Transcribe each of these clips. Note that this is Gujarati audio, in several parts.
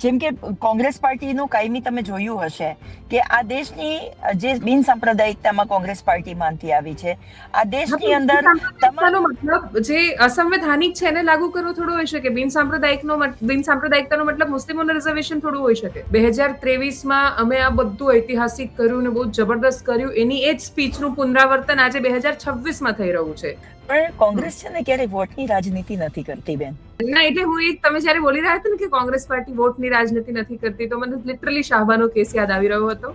જેમ કે કોંગ્રેસ પાર્ટીનું કાયમી તમે જોયું હશે કે આ દેશની જે બિન સાંપ્રદાયિકતામાં કોંગ્રેસ પાર્ટી માનતી આવી છે, આ દેશની અંદર મતલબ જે અસંવૈધાનિક છે એને લાગુ કરવું થોડું હોઈ શકે. બિન સાંપ્રદાયિકતાનો મતલબ મુસ્લિમોને રિઝર્વેશન થોડું હોઈ શકે. 2023માં અમે આ બધું ઐતિહાસિક કર્યું ને બહુ જબરદસ્ત કર્યું, એની એ જ સ્પીચનું પુનરાવર્તન આજે 2026માં થઈ રહ્યું છે. પણ કોંગ્રેસ છે ને ક્યારે વોટની રાજનીતિ નથી કરતી બેન. ના, એટલે તમે જયારે બોલી રહ્યા હતા ને કે કોંગ્રેસ પાર્ટી વોટની રાજનીતિ નથી કરતી, તો મને લિટરલી શાહબાનો કેસ યાદ આવી રહ્યો હતો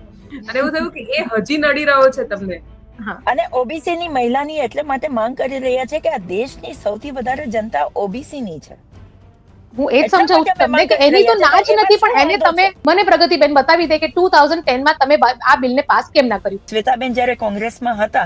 અને એવું થયું કે એ હજી નડી રહ્યો છે તમને. અને ઓબીસી ની મહિલાની એટલે માટે માંગ કરી રહ્યા છે કે આ દેશની સૌથી વધારે જનતા ઓબીસી ની છે. હું એ જ સમજાવું છું તમને કે એની તો ના જ નથી, પણ એને તમે મને પ્રગતિબેન બતાવી દે કે 2010માં તમે આ બિલને પાસ કેમ ના કર્યું. શ્વેતાબેન જયારે કોંગ્રેસમાં હતા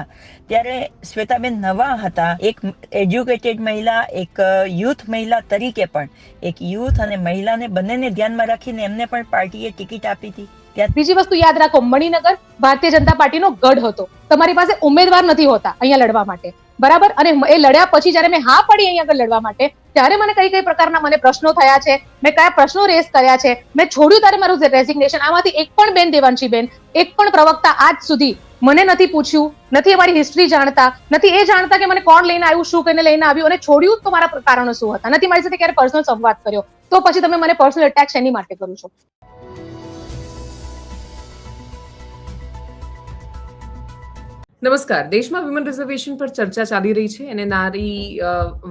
ત્યારે શ્વેતાબેન નવા હતા, એક એજ્યુકેટેડ મહિલા, એક યુથ મહિલા તરીકે પણ, એક યુથ અને મહિલાને બંનેને ધ્યાનમાં રાખીને એમને પણ પાર્ટીએ ટિકિટ આપી હતી. બીજી વસ્તુ યાદ રાખો, મણિનગર ભારતીય જનતા પાર્ટીનો ગઢ હતો. તમારી પાસે ઉમેદવાર નથી હોતા અહીંયા લડવા માટે, બરાબર? અને એ લડ્યા પછી જયારે મેં હા પડી અહીંયા આગળ લડવા માટે, ત્યારે મને કઈ કઈ પ્રકારના મને પ્રશ્નો થયા છે, મેં કયા પ્રશ્નો રેસ કર્યા છે, મેં છોડ્યું ત્યારે મારું રેઝિગ્નેશન. આમાંથી એક પણ બેન, દેવાંશીબેન, એક પણ પ્રવક્તા આજ સુધી મને નથી પૂછ્યું, નથી અમારી હિસ્ટ્રી જાણતા, નથી એ જાણતા કે મને કોણ લઈને આવ્યું, શું કઈને લઈને આવ્યું, અને છોડ્યું તો મારા કારણો શું હતા, નથી મારી સાથે ક્યારે પર્સનલ સંવાદ કર્યો, તો પછી તમે મને પર્સનલ એટેક શેની માટે કરો છો? નમસ્કાર. દેશમાં વિમન રિઝર્વેશન પર ચર્ચા ચાલી રહી છે અને નારી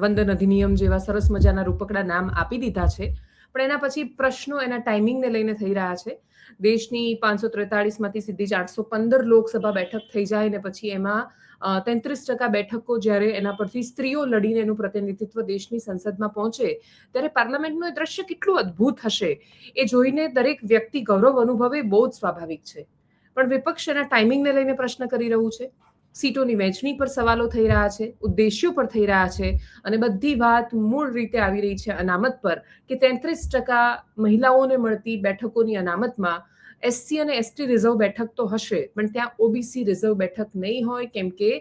વંદન અધિનિયમ જેવા સરસ મજાના રૂપકડા નામ આપી દીધા છે, પણ એના પછી પ્રશ્નો એના ટાઈમિંગને લઈને થઈ રહ્યા છે. દેશની 543માંથી સીધી જ 815 લોકસભા બેઠક થઈ જાય ને પછી એમાં 33% બેઠકો જ્યારે એના પરથી સ્ત્રીઓ લડીને એનું પ્રતિનિધિત્વ દેશની સંસદમાં પહોંચે, ત્યારે પાર્લામેન્ટનું એ દ્રશ્ય કેટલું અદ્ભુત હશે એ જોઈને દરેક વ્યક્તિ ગૌરવ અનુભવે બહુ જ સ્વાભાવિક છે. પણ વિપક્ષ એના ટાઈમિંગને લઈને પ્રશ્ન કરી રહ્યું છે, સીટોની વહેંચણી પર સવાલો થઈ રહ્યા છે, ઉદ્દેશ્યો પર થઈ રહ્યા છે, અને બધી વાત મૂળ રીતે આવી રહી છે અનામત પર કે 33% મહિલાઓને મળતી બેઠકોની અનામતમાં એસસી અને એસટી રિઝર્વ બેઠક તો હશે, પણ ત્યાં ઓબીસી રિઝર્વ બેઠક નહીં હોય, કેમ કે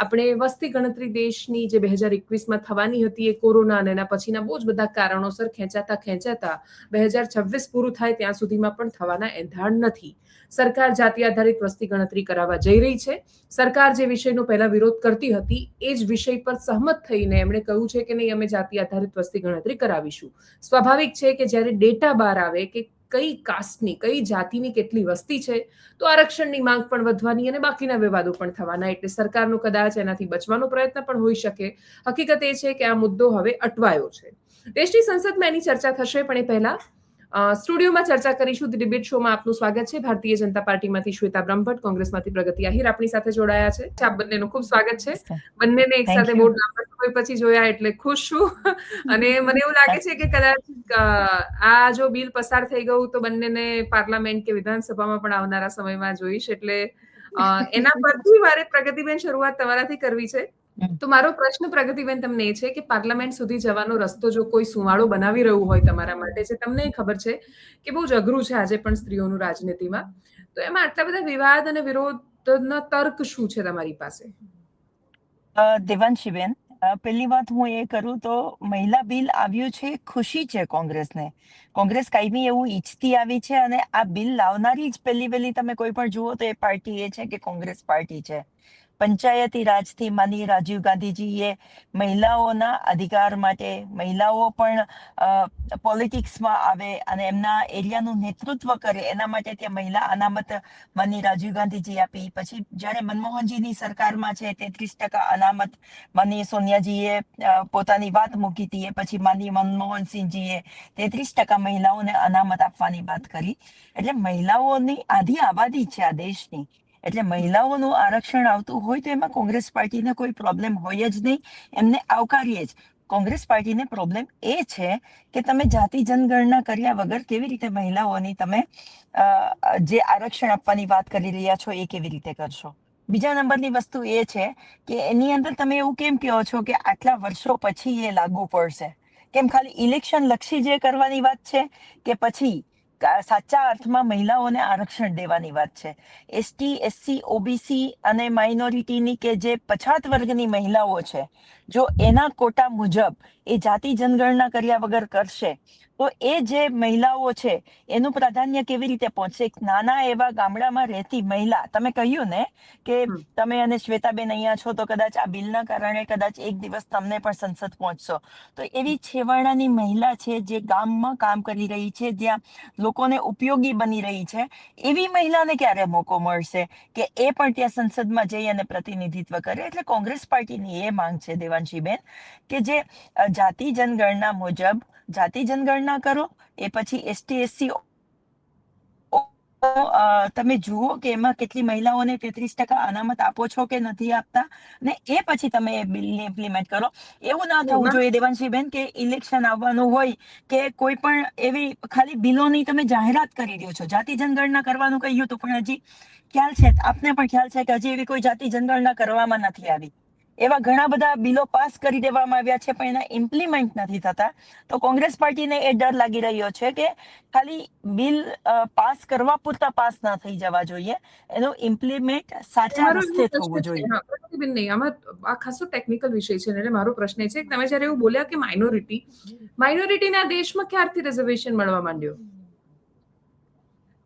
આપણે વસ્તી ગણતરી દેશની જે 2021માં થવાની હતી એ કોરોના અને એના પછીના બહુ જ બધા કારણોસર ખેંચાતા 2026 પૂરું થાય ત્યાં સુધીમાં પણ થવાના એંધાણ નથી. સરકાર જાતિ આધારિત વસ્તી ગણતરી કરાવવા જઈ રહી છે. સરકાર જે વિષયનો પહેલા વિરોધ કરતી હતી એ જ વિષય પર સહમત થઈને એમણે કહ્યું છે કે નહીં, અમે જાતિ આધારિત વસ્તી ગણતરી કરાવીશું. સ્વાભાવિક છે કે જ્યારે ડેટા બહાર આવે કે કઈ કાસ્ટની, કઈ જાતિની કેટલી વસ્તી છે, તો આરક્ષણની માંગ પણ વધવાની અને બાકીના વિવાદો પણ થવાના, એટલે સરકારનો કદાચ એનાથી બચવાનો પ્રયત્ન પણ હોઈ શકે. હકીકત એ છે કે આ મુદ્દો હવે અટવાયો છે. દેશની સંસદમાં એની ચર્ચા થશે, પણ એ પહેલા સ્ટુડિયોમાં ચર્ચા કરીશું. ડિબેટ શોમાં આપનું સ્વાગત છે. ભારતીય જનતા પાર્ટીમાંથી શ્વેતા બ્રહ્મભટ્ટ, કોંગ્રેસમાંથી પ્રગતિ આહિર આપણી સાથે જોડાયા છે. આપ બંનેનું ખૂબ સ્વાગત છે. બંનેને એક સાથે બહુ લાંબા સમય પછી જોયા એટલે ખુશ છું. અને મને એવું લાગે છે કે કદાચ આ જો બિલ પસાર થઈ ગયું તો બંનેને પાર્લામેન્ટ કે વિધાનસભામાં પણ આવનારા સમયમાં જોઈશ, એટલે એના પરથી મારે પ્રગતિબેન શરૂઆત તમારાથી કરવી છે. તો મારો પ્રશ્ન પ્રગતિબેન તમને એ છે કે પાર્લામેન્ટ સુધી જવાનો રસ્તો જો કોઈ સુવાળો બનાવી રહ્યું હોય તમારા માટે, જે તમને ખબર છે કે બહુ જ અઘરું છે આજે પણ સ્ત્રીઓનું રાજનીતિમાં, તો એમાં આટલા બધા વિવાદ અને વિરોધના તર્ક શું છે તમારી પાસે? દેવાંશીબેન, પહેલી વાત હું એ કરું તો મહિલા બિલ આવ્યું છે, ખુશી છે કોંગ્રેસને. કોંગ્રેસ કાયમી એવું ઈચ્છતી આવી છે અને આ બિલ લાવનારી જ પહેલી તમે કોઈ પણ જુઓ તો એ પાર્ટી એ છે કે કોંગ્રેસ પાર્ટી છે. પંચાયતી રાજથી માની રાજીવ ગાંધીજીએ મહિલાઓના અધિકાર માટે, મહિલાઓ પણ પોલિટિક્સમાં આવે અને એમના એરિયાનું નેતૃત્વ કરે એના માટે ત્યાં મહિલા અનામત માની રાજીવ ગાંધીજી આપી. પછી જ્યારે મનમોહનજીની સરકારમાં છે 33% અનામત માની સોનિયાજીએ પોતાની વાત મૂકી હતી. પછી માની મનમોહનસિંહજીએ 33% મહિલાઓને અનામત આપવાની વાત કરી. એટલે મહિલાઓની આધી આબાદી છે આ દેશની, એટલે મહિલાઓનું આરક્ષણ આવતું હોય તો એમાં કોંગ્રેસ પાર્ટીને કોઈ પ્રોબ્લેમ હોય જ નહીં, એમને આવકારીએ જ. કોંગ્રેસ પાર્ટીને પ્રોબ્લેમ એ છે કે તમે જાતિ જનગણના કર્યા વગર કેવી રીતે મહિલાઓની તમે જે આરક્ષણ આપવાની વાત કરી રહ્યા છો એ કેવી રીતે કરશો? બીજા નંબરની વસ્તુ એ છે કે એની અંદર તમે એવું કેમ કહો છો કે આટલા વર્ષો પછી એ લાગુ પડશે? કેમ ખાલી ઇલેક્શન લક્ષી જે કરવાની વાત છે કે પછી સાચા અર્થમાં મહિલાઓને આરક્ષણ દેવાની વાત છે? એસટી, એસસી, ઓબીસી અને માઇનોરિટીની કે જે પછાત વર્ગની મહિલાઓ છે, જો એના કોટા મુજબ એ જાતિ જનગણના કર્યા વગર કરશે તો એ જે મહિલાઓ છે એનું પ્રાધાન્ય કેવી રીતે પહોંચશે? એક નાના એવા ગામડામાં રહેતી મહિલા, તમે કહ્યું ને કે તમે અને શ્વેતાબેન અહીંયા છો તો કદાચ આ બિલના કારણે કદાચ એક દિવસ તમને પણ સંસદ પહોંચશો, તો એવી છેવાડાની મહિલા છે જે ગામમાં કામ કરી રહી છે, જ્યાં લોકોને ઉપયોગી બની રહી છે, એવી મહિલાને ક્યારે મોકો મળશે કે એ પણ ત્યાં સંસદમાં જઈ અને પ્રતિનિધિત્વ કરે? એટલે કોંગ્રેસ પાર્ટીની એ માંગ છે દેવાંશીબેન કે જે જાતિ જનગણના મુજબ જાતિ જનગણના કરો, એ પછી એસટી એસસી તમે જુઓ કે એમાં કેટલી મહિલાઓને 33% અનામત આપો છો કે નથી આપતા, ને એ પછી તમે એ બિલને ઇમ્પ્લિમેન્ટ કરો. એવું ના થવું જોઈએ દેવાંશીબેન કે ઇલેક્શન આવવાનું હોય કે કોઈ પણ એવી ખાલી બિલોની તમે જાહેરાત કરી દો છો. જાતિ જનગણના કરવાનું કહ્યું હતું પણ હજી ખ્યાલ છે, આપને પણ ખ્યાલ છે કે હજી એવી કોઈ જાતિ જનગણના કરવામાં નથી આવી. એવા ઘણા બધા બિલો પાસ કરી દેવામાં આવ્યા છે પણ એના ઇમ્પ્લિમેન્ટ નથી થતા. તો કોંગ્રેસ પાર્ટીને એ ડર લાગી રહ્યો છે કે ખાલી બિલ પાસ કરવા પૂરતા પાસ ના થઈ જવા જોઈએ, એનું ઇમ્પ્લિમેન્ટ સાચા રસ્તે થવું જોઈએ. નહીં, આમાં આ ખાસો ટેકનિકલ વિષય છે એટલે મારો પ્રશ્ન એ છે કે તમે જયારે એવું બોલ્યા કે માઇનોરિટીના દેશમાં ક્યારથી રિઝર્વેશન મળવા માંડ્યો?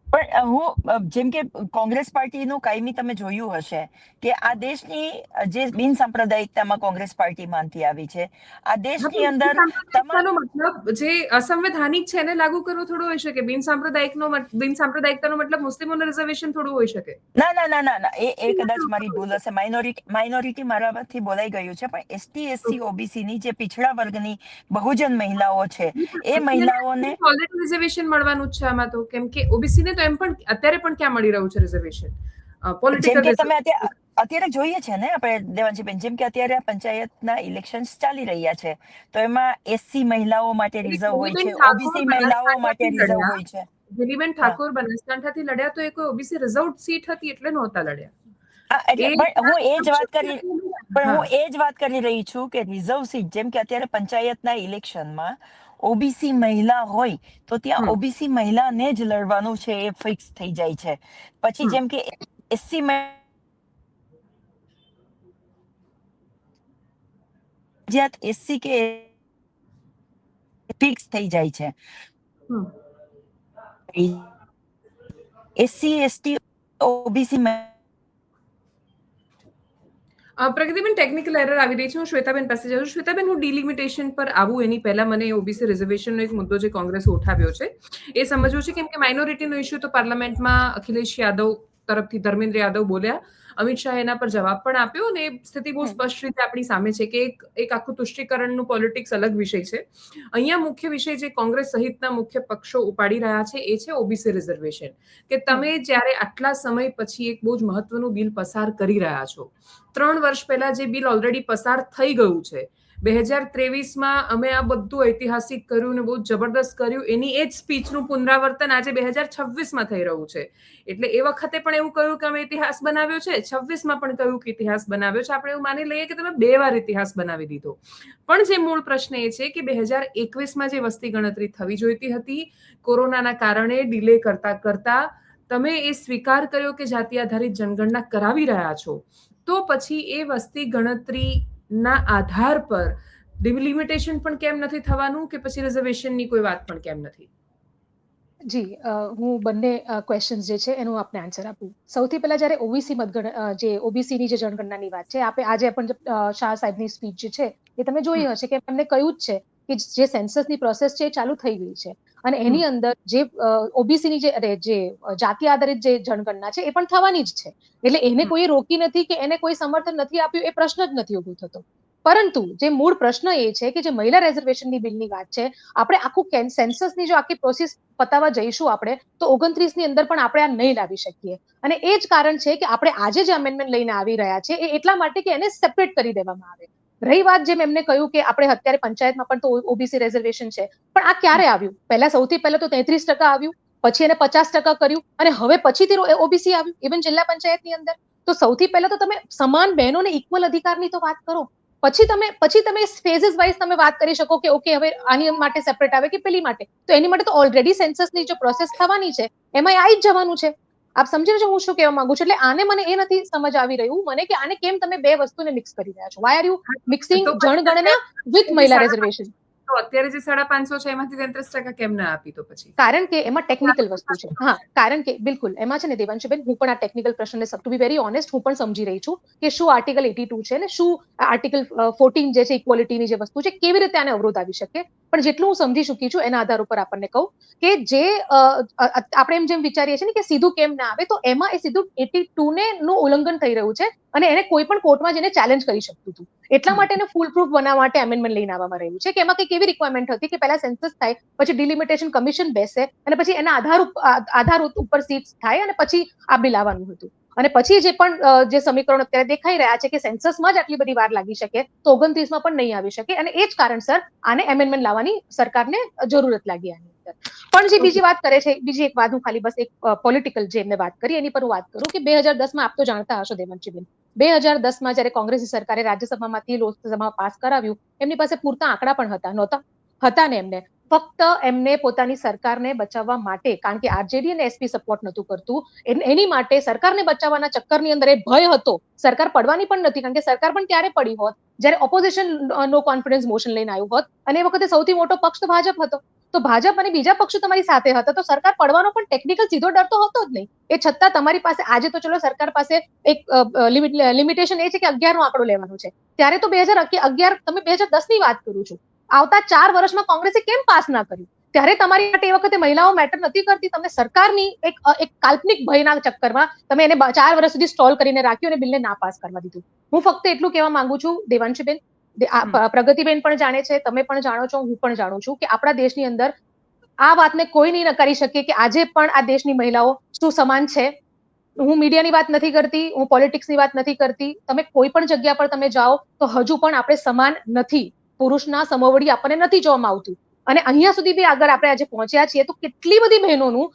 પણ હું જેમ કે કોંગ્રેસ પાર્ટીનું કાયમી તમે જોયું હશે કે આ દેશની જે બિન સાંપ્રદાયિકતામાં કોંગ્રેસ પાર્ટી માનતી આવી છે, આ દેશની અંદર મતલબ જે અસંવૈધાનિક છે એને લાગુ કરવું થોડું હોઈ શકે. બિન સાંપ્રદાયિકતાનો મતલબ મુસ્લિમોને રિઝર્વેશન થોડું હોઈ શકે. ના, એ કદાચ મારી ભૂલ હશે. માઇનોરિટી મારાથી બોલાઈ ગયું છે, પણ એસટી એસસી ઓબીસી ની જે પીછડા વર્ગની બહુજન મહિલાઓ છે એ મહિલાઓને ઓલરેડી રિઝર્વેશન મળવાનું છે આમાં તો, કેમ કે ઓબીસી ને તો એમ પણ અત્યારે પણ ક્યાં મળી રહ્યું છે રિઝર્વેશન? જેમ કે તમે અત્યારે જોઈએ છે ને આપણે દેવાંશીબેન, જેમ કે અત્યારે પંચાયતના ઇલેક્શન્સ ચાલી રહ્યા છે તો એમાં એસસી મહિલાઓ માટે રિઝર્વ હોય છે, ઓબીસી મહિલાઓ માટે રિઝર્વ હોય છે. ગેલીબેન ઠાકોર બનાસકાંઠાથી લડ્યા તો એ કોઈ ઓબીસી રિઝર્વ્ડ સીટ હતી એટલે નહોતા લડ્યા. હું એ જ વાત કરી રહી છું કે રિઝર્વ સીટ, જેમ કે અત્યારે પંચાયતના ઇલેક્શનમાં ઓબીસી મહિલા હોય તો ત્યાં ઓબીસી મહિલાને જ લડવાનું છે એ ફિક્સ થઈ જાય છે. પછી જેમ કે એસસી એસસી કે ફિક્સ થઈ જાય છે. SC ST OBC પ્રગતિબેન technical error આવી રહી છે. હું શ્વેતાબેન પાસે જાઉં છું. શ્વેતાબેન, હું ડિલિમિટેશન પર આવું એની પહેલા મને ઓબીસી રિઝર્વેશનનો એક મુદ્દો જે કોંગ્રેસે ઉઠાવ્યો છે એ સમજવું છે, કેમ કે માઇનોરિટીનો ઇશ્યુ તો પાર્લામેન્ટમાં અખિલેશ યાદવ તરફથી ધર્મેન્દ્ર યાદવ બોલ્યા, અમિત શાહ એના પર જવાબ પણ આપ્યો અને સ્થિતિ બહુ સ્પષ્ટ રીતે આપણી સામે છે કે એક આખું તુષ્ટિકરણનું પોલિટિક્સ અલગ વિષય છે. અહીંયા મુખ્ય વિષય જે કોંગ્રેસ સહિતના મુખ્ય પક્ષો ઉપાડી રહ્યા છે એ છે ઓબીસી રિઝર્વેશન. કે તમે જ્યારે આટલા સમય પછી એક બહુ જ મહત્વનું બિલ પસાર કરી રહ્યા છો, 3 વર્ષ પહેલા જે બિલ ઓલરેડી પસાર થઈ ગયું છે, 2023માં અમે આ બધું ઐતિહાસિક કર્યું ને બહુ જબરદસ્ત કર્યું, એની એ જ સ્પીચનું પુનરાવર્તન આજે 2026માં થઈ રહ્યું છે. એટલે એ વખતે પણ એવું કહ્યું કે અમે ઇતિહાસ બનાવ્યો છે, 26માં પણ કહ્યું કે ઇતિહાસ બનાવ્યો છે. આપણે એવું માની લઈએ કે તમે 2 વાર ઇતિહાસ બનાવી દીધો. પણ જે મૂળ પ્રશ્ન એ છે કે 2021માં જે વસ્તી ગણતરી થવી જોઈતી હતી, કોરોનાના કારણે ડિલે કરતા તમે એ સ્વીકાર કર્યો કે જાતિ આધારિત જનગણના કરાવી રહ્યા છો, તો પછી એ વસ્તી ગણતરીના આધાર પર ડિલિમિટેશન પણ કેમ નથી થવાનું કે પછી રિઝર્વેશનની કોઈ વાત પણ કેમ નથી? જી, હું બંને ક્વેશ્ચન્સ જે છે એનું આપને આન્સર આપું. સૌથી પહેલા જ્યારે ઓબીસીની જે જનગણનાની વાત છે, આજે પણ શાહ સાહેબની સ્પીચ જે છે એ તમે જોઈ હશે કે એમને કહ્યું જ છે કે જે સેન્સસની પ્રોસેસ છે એ ચાલુ થઈ ગઈ છે અને એની અંદર જે ઓબીસીની જે જાતિ આધારિત જે જનગણના છે એ પણ થવાની જ છે. એટલે એને કોઈ રોકી નથી કે એને કોઈ સમર્થન નથી આપ્યું, એ પ્રશ્ન જ નથી ઉભો થતો. પરંતુ જે મૂળ પ્રશ્ન એ છે કે જે મહિલા રિઝર્વેશનની બિલની વાત છે, આપણે આખું સેન્સસની જો આખી પ્રોસેસ પતાવવા જઈશું આપણે તો 29ની અંદર પણ આપણે આ નહીં લાવી શકીએ. અને એ જ કારણ છે કે આપણે આજે જે અમેન્ડમેન્ટ લઈને આવી રહ્યા છે એ એટલા માટે કે એને સેપરેટ કરી દેવામાં આવે. રહી વાત જેમ એમને કહ્યું કે આપણે અત્યારે પંચાયતમાં પણ તો ઓબીસી રિઝર્વેશન છે, પણ આ ક્યારે આવ્યું? સૌથી પહેલા તો 33% આવ્યું, પછી એને 50% કર્યું અને હવે પછીથી ઓબીસી આવ્યું, ઇવન જિલ્લા પંચાયતની અંદર. તો સૌથી પહેલા તો તમે સમાન બહેનોને ઇક્વલ અધિકારની તો વાત કરો, પછી તમે ફેઝિસ વાઇઝ તમે વાત કરી શકો કે ઓકે હવે આની માટે સેપરેટ આવે કે પેલી માટે. તો એની માટે તો ઓલરેડી સેન્સસની જો પ્રોસેસ થવાની છે એમાં આવી જ જવાનું છે. આપ સમજી લેજો હું શું કહેવા માંગુ છું. એટલે આને મને એ નથી સમજ આવી રહ્યું કે આને કેમ તમે બે વસ્તુને મિક્સ કરી રહ્યા છો. વાય આર યુ મિક્સિંગ જનગણના વિથ મહિલા રિઝર્વેશન? તો અત્યારે જે 550 છે એમાંથી 33% કેમ ના આપી તો પછી? કારણ કે એમાં ટેકનિકલ વસ્તુ છે. હા, કારણ કે બિલકુલ એમાં છે ને દેવાંશુબેન, હું પણ આ ટેકનિકલ પ્રશ્નને ટુ બી વેરી ઓનેસ્ટ હું પણ સમજી રહી છું કે શું આર્ટિકલ 82 છે ને શું આર્ટિકલ 14 જે છે ઇક્વાલિટીની જે વસ્તુ છે કેવી રીતે આને અવરોધ આવી શકે. પણ જેટલું હું સમજી ચૂકી છું એના આધાર ઉપર આપણને કહું કે જે આપણે એમ જેમ વિચારીએ છીએ ને કે સીધું કેમ ના આવે, તો એમાં એ સીધું 82 ને નું ઉલ્લંઘન થઈ રહ્યું છે અને એને કોઈ પણ કોર્ટમાં જઈને ચેલેન્જ કરી શકતું હતું. એટલા માટે એને ફૂલ પ્રૂફ બનાવવા માટે એમેન્ડમેન્ટ લઈને આવવામાં રહ્યું છે કે એમાં કઈ કેવી રિક્વાયરમેન્ટ હતી કે પહેલા સેન્સસ થાય, પછી ડિલિમિટેશન કમિશન બેસે અને પછી એના આધાર ઉપર સીટ્સ થાય અને પછી આ બિલ આવવાનું હતું. અને પછી જે પણ જે સમીકરણો અત્યારે દેખાઈ રહ્યા છે કે સેન્સસમાં જ આટલી બધી વાર લાગી શકે તો 29માં પણ નહીં આવી શકે અને એ જ કારણસર આને એમેન્ડમેન્ટ લાવવાની સરકારને જરૂરત લાગી આની અંદર. પણ જે બીજી વાત કરે છે, બીજી એક વાત હું ખાલી બસ એક પોલિટિકલ જે એમને વાત કરી એની પર હું વાત કરું કે 2010માં આપ તો જાણતા હશો દેવાંશીબેન, 2010માં જયારે કોંગ્રેસી સરકારે રાજ્યસભામાંથી લોકસભામાં પાસ કરાવ્યું, એમની પાસે પૂરતા આંકડા પણ હતા ને એમને ફક્ત એમને પોતાની સરકારને બચાવવા માટે, કારણ કે આરજેડી અને એસપી સપોર્ટ નતું કરતું, એની માટે સરકારને બચાવવાના ચક્કરની અંદર એ ભય હતો. સરકાર પડવાની પણ નથી, કારણ કે સરકાર પણ ત્યારે પડી હોત જ્યારે ઓપોઝિશન નો કોન્ફિડન્સ મોશન લઈને આવ્યું હોત અને એ વખતે સૌથી મોટો પક્ષ તો ભાજપ હતો. તો ભાજપ અને બીજા પક્ષો તમારી સાથે હતા તો સરકાર પડવાનો પણ ટેકનિકલ સીધો ડર તો હતો જ નહીં. એ છતાં તમારી પાસે આજે તો ચલો સરકાર પાસે એક લિમિટેશન એ છે કે 11 નો આંકડો લેવાનો છે. ત્યારે તો 2011 તમે 2010 ની વાત કરું છું, આવતા 4 વર્ષમાં કોંગ્રેસે કેમ પાસ ના કર્યું? ત્યારે તમારી માટે એ વખતે મહિલાઓ મેટર નથી કરતી. તમને સરકારની એક કાલ્પનિક ભયના ચક્કરમાં તમે એને 4 વર્ષ સુધી સ્ટોલ કરીને રાખ્યું અને બિલને ના પાસ કરવા દીધું. હું ફક્ત એટલું કહેવા માંગુ છું દેવાંશીબેન, પ્રગતિબેન પણ જાણે છે, તમે પણ જાણો છો, હું પણ જાણું છું કે આપણા દેશની અંદર આ વાતને કોઈ નહીં નકારી શકે કે આજે પણ આ દેશની મહિલાઓ શું સમાન છે. હું મીડિયાની વાત નથી કરતી, હું પોલિટિક્સની વાત નથી કરતી. તમે કોઈ પણ જગ્યા પર તમે જાઓ તો હજુ પણ આપણે સમાન નથી. પુરુષના સમોવડી આપણને નથી જોવામાં આવતું. અને અહીંયા સુધી બી આગળ આપણે આજે પહોંચ્યા છીએ તો કેટલી બધી બહેનોનું,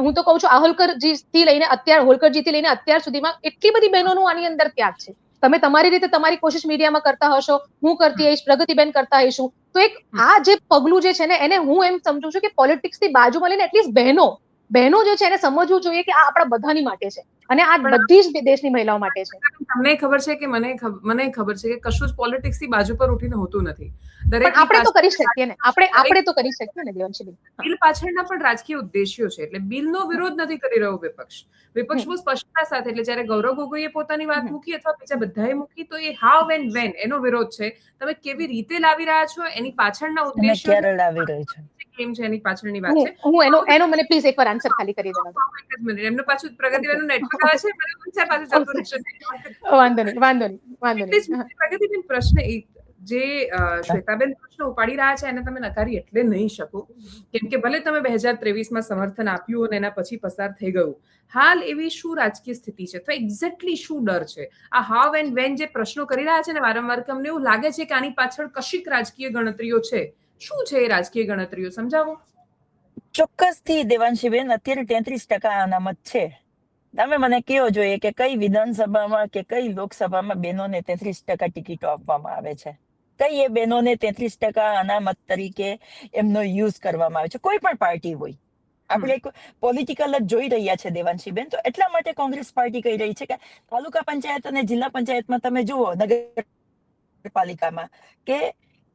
હું તો કહું છું હોલકરજીથી લઈને અત્યાર સુધીમાં એટલી બધી બહેનોનું આની અંદર ત્યાગ છે. તમે તમારી રીતે તમારી કોશિશ મીડિયામાં કરતા હશો, હું કરતી હઈશ, પ્રગતિબેન કરતા હઈશું. તો એક આ જે પગલું જે છે ને એને હું એમ સમજુ છું કે પોલિટિક્સથી બાજુમાં લઈને એટલીસ્ટ બહેનો જે છે એને સમજવું જોઈએ કે આ આપણા બધાની માટે છે અને આ બધી જ દેશની મહિલાઓ માટે છે. તમને ખબર છે કે મને ખબર છે કે કશું જ પોલિટિક્સ થી બાજુ પર ઉઠીને હોતું નથી. પણ આપણે તો કરી શકીએ ને, આપણે તો કરી શકીએ ને દેવાંશીબેન. બિલ પાછળના પણ રાજકીય ઉદ્દેશ્યો છે. એટલે બિલનો વિરોધ નથી કરી રહ્યો વિપક્ષ. વિપક્ષ બહુ સ્પષ્ટતા સાથે, એટલે જ્યારે ગૌરવ ગોગોઈએ પોતાની વાત મૂકી અથવા બીજા બધાએ મૂકી તો એ હાવ એન્ડ વેન એનો વિરોધ છે. તમે કેવી રીતે લાવી રહ્યા છો એની પાછળના ઉદ્દેશ્યો ક્યારે લાવી રહ્યો છે કેમ છે એની પાછળની વાત છે. હું એનો મને પ્લીઝ એકવાર આન્સર ખાલી કરી દેવા દો. એક જ મિનિટ, એમનું પાછું પ્રગતિબેનનું નેટવર્ક આવે છે, મને વિચાર પાછું જતું રહેશે. વાંધો નહીં. પ્રગતિબેન, પ્રશ્ન જે શ્વેતાબેન પ્રશ્ન ઉપાડી રહ્યા છે એને તમે નકારી એટલે નહીં શકો, કેમ કે ભલે તમે 2023માં સમર્થન આપ્યું અને એના પછી પસાર થઈ ગયું. હાલ એવી શું રાજકીય સ્થિતિ છે તો એક્ઝેક્ટલી શું ડર છે? આ હાવ એન્ડ વેન જે પ્રશ્નો કરી રહ્યા છે ને વારંવાર, કે અમને એવું લાગે છે કે આની પાછળ કશીક રાજકીય ગણતરીઓ છે. શું છે એ રાજકીય ગણતરીઓ, સમજાવો. ચોક્કસથી દેવાંશીબેન, અત્યારે 33% અનામત છે. તમે મને કહો જોઈએ કે કઈ વિધાનસભામાં કે કઈ લોકસભામાં બહેનોને 33% ટિકિટો આપવામાં આવે છે? કઈ એ બહેનોને 33% અનામત તરીકે એમનો યુઝ કરવામાં આવે છે? કોઈ પણ પાર્ટી હોય, આપણે પોલિટિકલ જ જોઈ રહ્યા છે દેવાંશીબેન. તો એટલા માટે કોંગ્રેસ પાર્ટી કહી રહી છે કે તાલુકા પંચાયત અને જિલ્લા પંચાયતમાં તમે જુઓ, નગરપાલિકામાં કે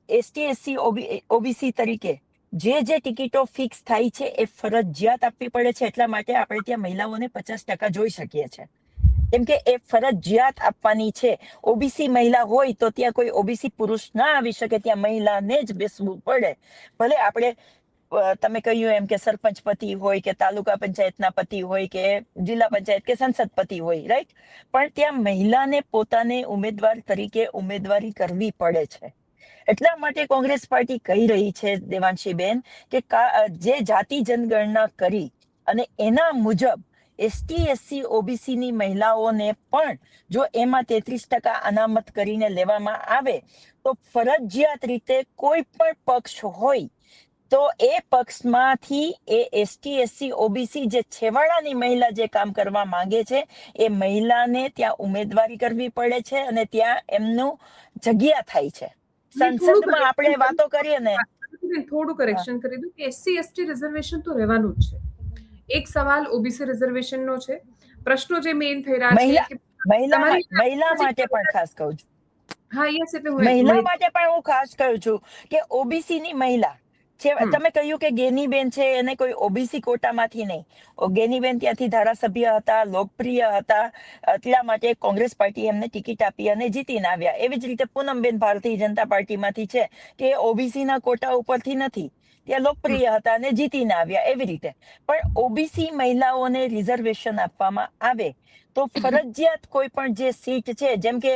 એસટી એસસી ઓબીસી તરીકે જે ટિકિટો ફિક્સ થાય છે એ ફરજિયાત આપવી પડે છે. એટલા માટે આપણે ત્યાં મહિલાઓને 50% જોઈ શકીએ છીએ, કેમ કે એ ફરજિયાત આપવાની છે. ઓબીસી મહિલા હોય તો ત્યાં કોઈ ઓબીસી પુરુષ ના આવી શકે, ત્યાં મહિલાને જ બેસવું પડે. ભલે આપણે તમે કહ્યું એમ કે સરપંચ પતિ હોય કે તાલુકા પંચાયતના પતિ હોય કે જિલ્લા પંચાયત કે સંસદ પતિ હોય, રાઈટ, પણ ત્યાં મહિલાને પોતાને ઉમેદવાર તરીકે ઉમેદવારી કરવી પડે છે. એટલા માટે કોંગ્રેસ પાર્ટી કહી રહી છે દેવાંશીબેન કે જે જાતિ જનગણના કરી અને એના મુજબ એસટી એસસી ઓબીસી ની મહિલાઓને પણ જો એમાં 33% અનામત કરીને લેવામાં આવે તો ફરજિયાત રીતે કોઈ પણ પક્ષ હોય તો એ પક્ષમાંથી એ એસટી એસસી ઓબીસી જે છેવાડાની મહિલા જે કામ કરવા માંગે છે એ મહિલાને ત્યાં ઉમેદવારી કરવી પડે છે અને ત્યાં એમનું જગ્યા થાય છે. સંસદમાં આપણે વાતો કરીએ ને, થોડું કરેક્શન કરી દઉં કે એસસી એસટી રિઝર્વેશન તો રહેવાનું જ છે. એક સવાલ ઓબીસી રિઝર્વેશન નો છે. પ્રશ્નો જે મેઇન થઈ રહ્યા છે કે મહિલા માટે પણ ખાસ કહું છું, હા યસ એટલે હું મહિલા માટે પણ હું ખાસ કહું છું કે ઓબીસી ની મહિલા જે હમ. તમે કહ્યું કે ગેનીબેન છે એને કોઈ ઓબીસી કોટામાંથી નહીં. ગેનીબેન ત્યાંથી ધારાસભ્ય હતા, લોકપ્રિય હતા, એટલા માટે કોંગ્રેસ પાર્ટી એમને ટિકિટ આપી અને જીતીને આવ્યા. એવી જ રીતે પૂનમબેન ભારતીય જનતા પાર્ટીમાંથી છે કે ઓબીસી ના કોટા ઉપરથી નથી, ત્યાં લોકપ્રિય હતા અને જીતીને આવ્યા. એવી રીતે પણ ઓબીસી મહિલાઓને રિઝર્વેશન આપવામાં આવે તો ફરજિયાત કોઈ પણ જે સીટ છે, જેમ કે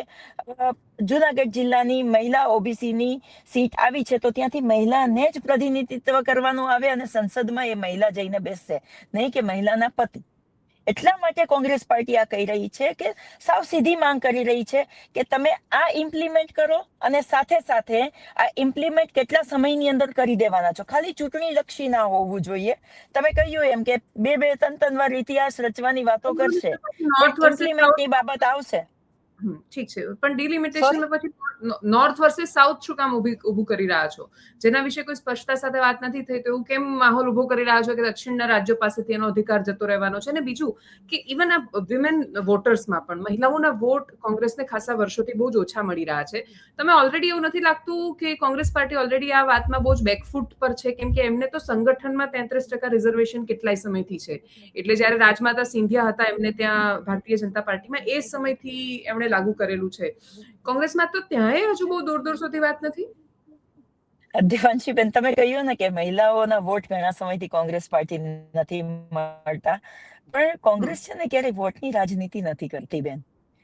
જુનાગઢ જિલ્લાની મહિલા ઓબીસી ની સીટ આવી છે તો ત્યાંથી મહિલાને જ પ્રતિનિધિત્વ કરવાનું આવે અને સંસદમાં એ મહિલા જઈને બેસશે, નહીં કે મહિલાના પતિ. એટલા માટે કોંગ્રેસ પાર્ટી આ કહી રહી છે કે સાવ સીધી માંગ કરી રહી છે કે તમે આ ઇમ્પ્લિમેન્ટ કરો અને સાથે સાથે આ ઇમ્પ્લિમેન્ટ કેટલા સમયની અંદર કરી દેવાના છો. ખાલી ચૂંટણી લક્ષી ના હોવું જોઈએ. તમે કહ્યું એમ કે બે ત્રણ વાર ઇતિહાસ રચવાની વાતો કરશે, નોર્થ પણ વર્સિસ ઇમ્પ્લિમેન્ટની બાબત આવશે. ઠીક છે, પણ ડિલિમિટેશનમાં પછી નોર્થ વર્સિસ સાઉથ શું કામ ઊભું કરી રહ્યા છો? જેના વિશે કોઈ સ્પષ્ટતા સાથે વાત નથી થઈ, તો એવું કેમ માહોલ ઉભો કરી રહ્યા છો કે દક્ષિણના રાજ્યો પાસેથી એનો અધિકાર જતો રહેવાનો છે? અને બીજું કે ઇવન આ વિમેન વોટર્સમાં પણ મહિલાઓના વોટ કોંગ્રેસને ખાસા વર્ષોથી બહુ જ ઓછા મળી રહ્યા છે. તમે ઓલરેડી એવું નથી લાગતું કે કોંગ્રેસ પાર્ટી ઓલરેડી આ વાતમાં બહુ જ બેકફૂટ પર છે? કેમ કે એમને તો સંગઠનમાં 33% રિઝર્વેશન કેટલાય સમયથી છે. એટલે જયારે રાજમાતા સિંધિયા હતા એમને ત્યાં ભારતીય જનતા પાર્ટીમાં એ સમયથી એમણે લાગુ કરેલું છે. કોંગ્રેસમાં તો ત્યાંય હજુ બહુ દૂર દૂર સુધી વાત નથી. દેવાંશીબેન, તમે કહ્યું ને કે મહિલાઓના વોટ ઘણા સમયથી કોંગ્રેસ પાર્ટી નથી મળતા, પણ કોંગ્રેસ છે ને ક્યારે વોટની રાજનીતિ નથી કરતી બેન.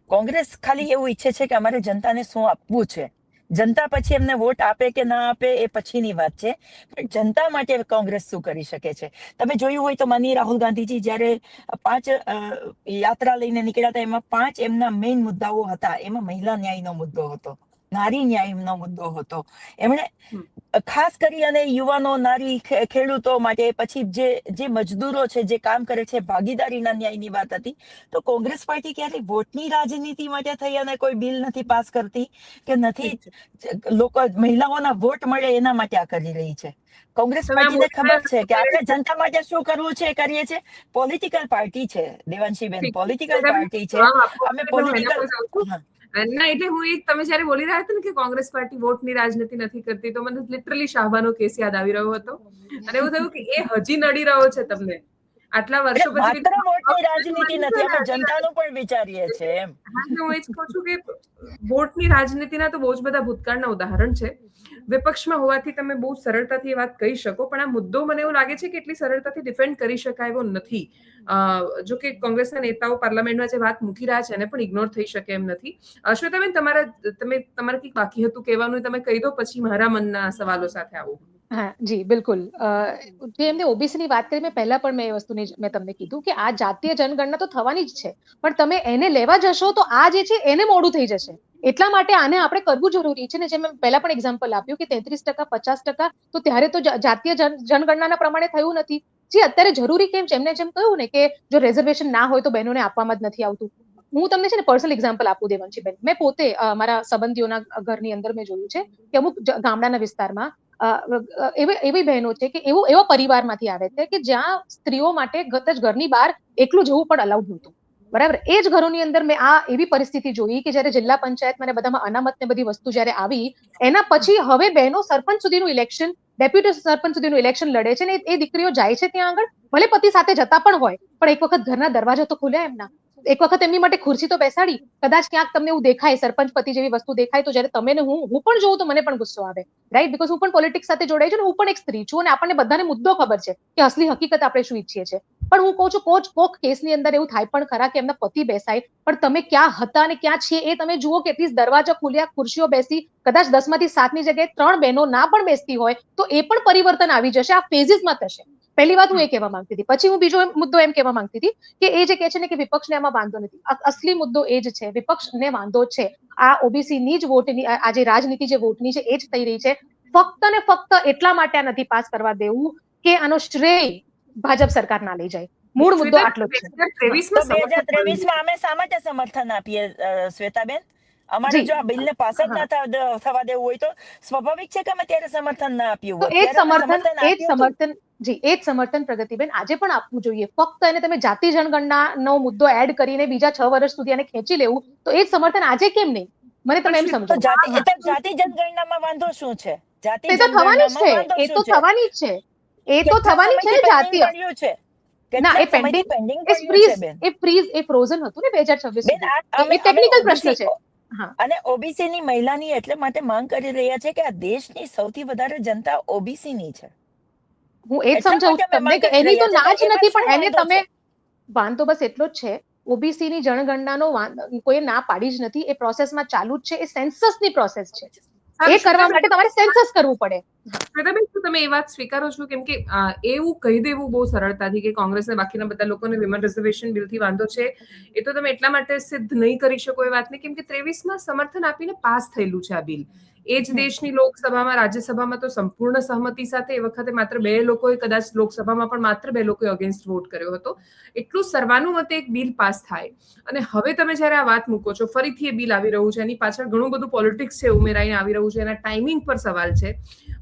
કોંગ્રેસ ખાલી એવું ઈચ્છે છે કે અમારે જનતાને શું આપવું છે. જનતા પછી એમને વોટ આપે કે ના આપે એ પછીની વાત છે, પણ જનતા માટે કોંગ્રેસ શું કરી શકે છે? તમે જોયું હોય તો માનનીય રાહુલ ગાંધીજી જયારે 5 યાત્રા લઈને નીકળ્યા હતા, એમાં 5 એમના મેઇન મુદ્દાઓ હતા. એમાં મહિલા ન્યાયનો મુદ્દો હતો, નારી ન્યાયનો મુદ્દો હતો. એમણે ખાસ કરી અને યુવાનો, નારી, ખેડૂતો માટે, પછી જે મજદૂરો છે, જે કામ કરે છે, ભાગીદારીના ન્યાયની વાત હતી. તો કોંગ્રેસ પાર્ટી ક્યારે વોટની રાજનીતિ માટે થઈ અને કોઈ બિલ નથી પાસ કરતી કે નથી લોકો મહિલાઓના વોટ મળે એના માટે આ કરી રહી છે. કોંગ્રેસ પાર્ટીને ખબર છે કે આપણે જનતા માટે શું કરવું છે એ કરીએ છીએ. પોલિટિકલ પાર્ટી છે દેવાંશીબેન, પોલિટિકલ પાર્ટી છે. અમે પોલિટિકલ ના એટલે હું એક તમે જયારે બોલી રહ્યા હતા ને કે કોંગ્રેસ પાર્ટી વોટની રાજનીતિ નથી કરતી, તો મને લિટરલી શાહબાનો કેસ યાદ આવી રહ્યો હતો અને એવું થયું કે એ હજી નડી રહ્યો છે તમને આટલા વર્ષો પછી. માત્ર વોટની રાજનીતિ નથી, અમે જનતાનું પણ વિચારીએ છીએ એમ. હું એ જ કહું છું કે વોટની રાજનીતિના તો બહુ જ બધા ભૂતકાળના ઉદાહરણ છે. વિપક્ષમાં હોવાથી તમે બહુ સરળતાથી એ વાત કહી શકો, પણ આ મુદ્દો મને એવું લાગે છે કે એટલી સરળતાથી ડિફેન્ડ કરી શકાય એવો નથી. જો કે કોંગ્રેસના નેતાઓ પાર્લામેન્ટમાં જે વાત મૂકી રહ્યા છે એને પણ ઇગ્નોર થઈ શકે એમ નથી. શ્વેતાબેન, તમારે કંઈક બાકી હતું કહેવાનું, તમે કહી દો, પછી મારા મનના સવાલો સાથે આવું. હા જી બિલકુલ. જે એમને ઓબીસીની વાત કરી, મેં પહેલા પણ મેં એ વસ્તુની મેં તમને કીધું કે આ જાતીય જનગણના તો થવાની જ છે, પણ તમે એને લેવા જશો તો આ જે છે એને મોડું થઈ જશે. એટલા માટે આને આપણે કરવું જરૂરી છે ને. જે મેં પહેલા પણ એક્ઝામ્પલ આપ્યું કે 33%, 50%, તો ત્યારે તો જાતીય જનગણનાના પ્રમાણે થયું નથી. જે અત્યારે જરૂરી કેમ છે, એમને જેમ કહ્યું ને કે જો રિઝર્વેશન ના હોય તો બહેનોને આપવામાં જ નથી આવતું. હું તમને છે ને પર્સનલ એક્ઝામ્પલ આપું દેવાંશીબેન. મેં પોતે મારા સંબંધીઓના ઘરની અંદર મેં જોયું છે કે અમુક ગામડાના વિસ્તારમાં એવી બહેનો છે કે એવા પરિવારમાંથી આવે છે કે જ્યાં સ્ત્રીઓ માટે ઘરની બહાર એકલું જવું પણ અલાઉડ નહોતું. બરાબર. એ જ ઘરોની અંદર મેં આ એવી પરિસ્થિતિ જોઈ કે જયારે જિલ્લા પંચાયત મને બધામાં અનામત ને બધી વસ્તુ જયારે આવી, એના પછી હવે બહેનો સરપંચ સુધીનું ઇલેક્શન, ડેપ્યુટી સરપંચ સુધીનું ઇલેક્શન લડે છે ને એ દીકરીઓ જાય છે ત્યાં આગળ, ભલે પતિ સાથે જતા પણ હોય, પણ એક વખત ઘરના દરવાજા તો ખુલ્યા એમના. એક વખત એમની માટે ખુરશી તો બેસાડી. કદાચ ક્યાંક તમને એવું દેખાય, સરપંચ પતિ જેવી વસ્તુ દેખાય, તો જયારે તમે ને હું પણ જોઉં તો મને પણ ગુસ્સો આવે, રાઈટ? બીકોઝ હું પણ પોલિટિક્સ સાથે જોડાઈ છું ને હું પણ એક સ્ત્રી છું અને આપણને બધાને મુદ્દો ખબર છે કે અસલી હકીકત આપણે શું ઈચ્છીએ છીએ. પણ હું કહું છું કોક કેસની અંદર એવું થાય પણ ખરા કે એમના પતિ બેસાય, પણ તમે ક્યાં હતા અને ક્યાં છીએ એ તમે જુઓ. કેટલી દરવાજા ખુલ્યા, ખુરશીઓ બેસી, કદાચ 10માંથી 7ની જગ્યાએ 3 બહેનો ના પણ બેસતી હોય તો એ પણ પરિવર્તન આવી જશે. આ ફેઝિસમાં થશે. પહેલી વાત હું એ કહેવા માંગતી હતી. પછી હું બીજો મુદ્દો એમ કહેવા માંગતી હતી કે એ જે કહે છે ને કે વિપક્ષને આમાં વાંધો નથી, અસલી મુદ્દો એ જ છે, વિપક્ષને વાંધો છે આ ઓબીસીની જ વોટની, આ જે રાજનીતિ જે વોટની છે એ જ થઈ રહી છે. ફક્ત ને ફક્ત એટલા માટે આ નથી પાસ કરવા દેવું કે આનો શ્રેય ભાજપ સરકાર ના લઈ જાય. મૂળ મુદ્દો આટલો જ છે. 2023માં અમે શા માટે સમર્થન આપીએ શ્વેતાબેન? અમારે જો આ બિલને પાસ જ ના થવા દેવું હોય તો સ્વાભાવિક છે કે અમે ત્યારે સમર્થન ના આપ્યું તો હોત. એ જ સમર્થન પ્રગતિબેન આજે પણ આપવું જોઈએ. ફક્ત એને તમે જાતિ જનગણનાનો મુદ્દો એડ કરીને બીજા 6 વર્ષ સુધી એને ખેંચી લેવું, તો એ જ સમર્થન આજે કેમ નહીં? મને તમે એમ પણ સમજો. જાતિ જનગણનામાં વાંધો શું છે? જાતિ એ તો થવાની જ જનગણનામાં છે, વાંધો એ તો શું છે? થવાની જ છે, એ તો કેટલા થવાની છે સમયથી ને pending જાતીય. પડ્યું છે? ના, એ કેટલા સમયથી પેન્ડિંગ, pending પડ્યું છે બેન? એ ફ્રોઝન હતું ને 2026 બેન, સુધી. એ ટેકનિકલ પ્રશ્ન છે. હા, અને ઓબીસી ની મહિલાની એટલે માટે માંગ કરી રહ્યા છે કે આ દેશની સૌથી વધારે જનતા ઓબીસી ની છે. હું એ જ એટલા સમજાવું માટે છું અમે તમને માંગ કે કરી એની તો રહ્યા છે. ના જ તો એમાં નથી, શું પણ એને વાંધો તમે છે? વાંધો બસ એટલો જ છે. ઓબીસી ની જનગણનાનો કોઈ ના પાડી જ નથી, એ પ્રોસેસમાં ચાલુ જ છે. એ સેન્સસની પ્રોસેસ છે. એ કરવા માટે તમારે સેન્સસ કરવું પડે. શ્વેતાબેન, શું તમે એ વાત સ્વીકારો છો? કેમ કે એવું કહી દેવું બહુ સરળતાથી કે કોંગ્રેસને બાકીના બધા લોકોને વિમન રિઝર્વેશન બિલથી વાંધો છે, એ તો તમે એટલા માટે સિદ્ધ નહીં કરી શકો એ વાતને, કેમ કે 23માં સમર્થન આપીને પાસ થયેલું છે આ બિલ. એ જ દેશની લોકસભામાં, રાજ્યસભામાં તો સંપૂર્ણ સહમતિ સાથે એ વખતે માત્ર 2 લોકોએ, કદાચ લોકસભામાં પણ માત્ર 2 લોકોએ અગેન્સ્ટ વોટ કર્યો હતો. એટલું સર્વાનુમતે એક બિલ પાસ થાય અને હવે તમે જ્યારે આ વાત મૂકો છો, ફરીથી એ બિલ આવી રહ્યું છે, એની પાછળ ઘણું બધું પોલિટિક્સ છે ઉમેરાઈને આવી રહ્યું છે, એના ટાઈમિંગ પર સવાલ છે,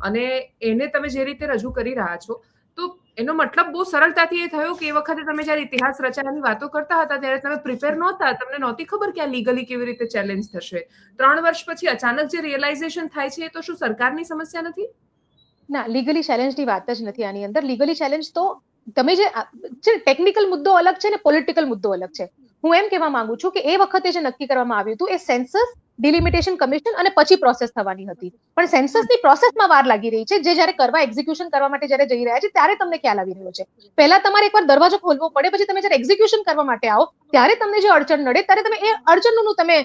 અને એને તમે જે રીતે રજૂ કરી રહ્યા છો, તો એનો મતલબ બહુ સરળતાથી એ થયો કે એ વખતે તમે જ્યારે ઇતિહાસ રચનાની વાતો કરતા હતા ત્યારે તમે પ્રિપેર નહોતા, તમને નહોતી ખબર કે આ લીગલી કેવી રીતે ચેલેન્જ થશે. 3 વર્ષ પછી અચાનક જે રિયલાઇઝેશન થાય છે, એ તો શું સરકારની સમસ્યા નથી? ના, લીગલી ચેલેન્જની વાત જ નથી આની અંદર. લીગલી ચેલેન્જ તો તમે જે ટેકનિકલ મુદ્દો અલગ છે ને પોલિટિકલ મુદ્દો અલગ છે. હું એમ કહેવા માંગુ છું કે એ વખતે જે નક્કી કરવામાં આવ્યું હતું એ સેન્સસ, ડિલિમિટેશન કમિશન અને પછી પ્રોસેસ થવાની હતી. પણ સેન્સસની પ્રોસેસમાં વાર લાગી રહી છે, જે જ્યારે કરવા એક્ઝિક્યુશન કરવા માટે જ્યારે જઈ રહ્યા છે ત્યારે તમને ખ્યાલ આવી રહ્યો છે. પહેલા તમારે એકવાર દરવાજો ખોલવો પડે, પછી તમે જ્યારે એક્ઝિક્યુશન કરવા માટે આવો ત્યારે તમને જે અડચણ નડે ત્યારે તમે એ અડચણનું તમે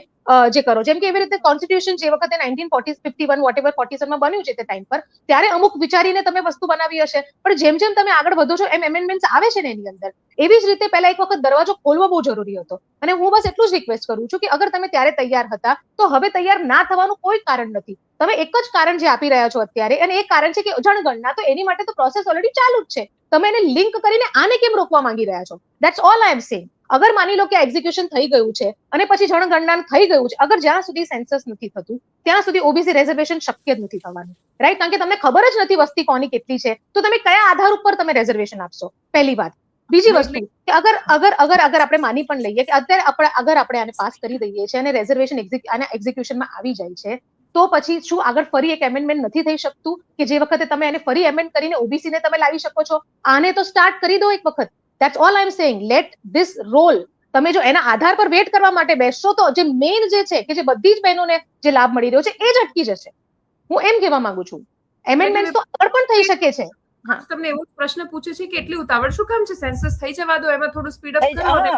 જે કરો. જેમ કે એવી રીતે કોન્સ્ટિટ્યુશન જે વખતે 1951 વોટેવર 47માં બન્યું છે તે ટાઈમ પર, ત્યારે અમુક વિચારીને તમે વસ્તુ બનાવી હશે, પણ જેમ જેમ તમે આગળ વધો છો એમ એમેન્ડમેન્ટ્સ આવે છે ને એની અંદર. એવી જ રીતે પહેલા એક વખત દરવાજો ખોલવો બહુ જરૂરી હતો. અને હું બસ એટલું જ રિક્વેસ્ટ કરું છું કે અગર તમે ત્યારે તૈયાર હતા તો હવે તૈયાર ના થવાનું કોઈ કારણ નથી. તમે એક જ કારણ જે આપી રહ્યા છો અત્યારે, અને એ કારણ છે કે જનગણના, તો એની માટે તો પ્રોસેસ ઓલરેડી ચાલુ જ છે. તમે એને લિંક કરીને આને કેમ રોકવા માંગી રહ્યા છો? That's all I am saying. અગર માની લો કે એક્ઝિક્યુશન થઈ ગયું છે અને પછી જનગણના થઈ ગયું છે, અગર જ્યાં સુધી સેન્સસ નથી થતું ત્યાં સુધી ઓબીસી રિઝર્વેશન શક્ય જ નથી થવાનું, રાઈટ? કારણ કે તમને ખબર જ નથી વસ્તી કોની કેટલી છે, તો તમે કયા આધાર ઉપર તમે રિઝર્વેશન આપશો? પહેલી વાત. બીજી વસ્તુ કે અગર આપણે માની પણ લઈએ કે અત્યારે અગર આપણે આને પાસ કરી દઈએ છીએ અને રિઝર્વેશન આના એક્ઝિક્યુશનમાં આવી જાય છે, તો પછી શું આગળ ફરી એક એમેન્ડમેન્ટ નથી થઈ શકતું કે જે વખતે તમે એને ફરી એમેન્ડ કરીને ઓબીસી ને તમે લાવી શકો છો? આને તો સ્ટાર્ટ કરી દો એક વખત. That's all I am saying. Let this roll. તમે જો એના આધાર પર વેટ કરવા માટે બેસશો તો જે મેઇન જે છે કે જે બધી જ બહેનોને જે લાભ મળી રહ્યો છે એ જ અટકી જશે. હું એમ કહેવા માંગુ છું. એમેન્ડમેન્ટ તો આગળ પણ થઈ શકે છે. હા, તમને એવો પ્રશ્ન પૂછે છે કે એટલી ઉતાવળ શું કામ છે? સેન્સસ થઈ જવા દો, એમાં થોડું સ્પીડ અપ કરો અને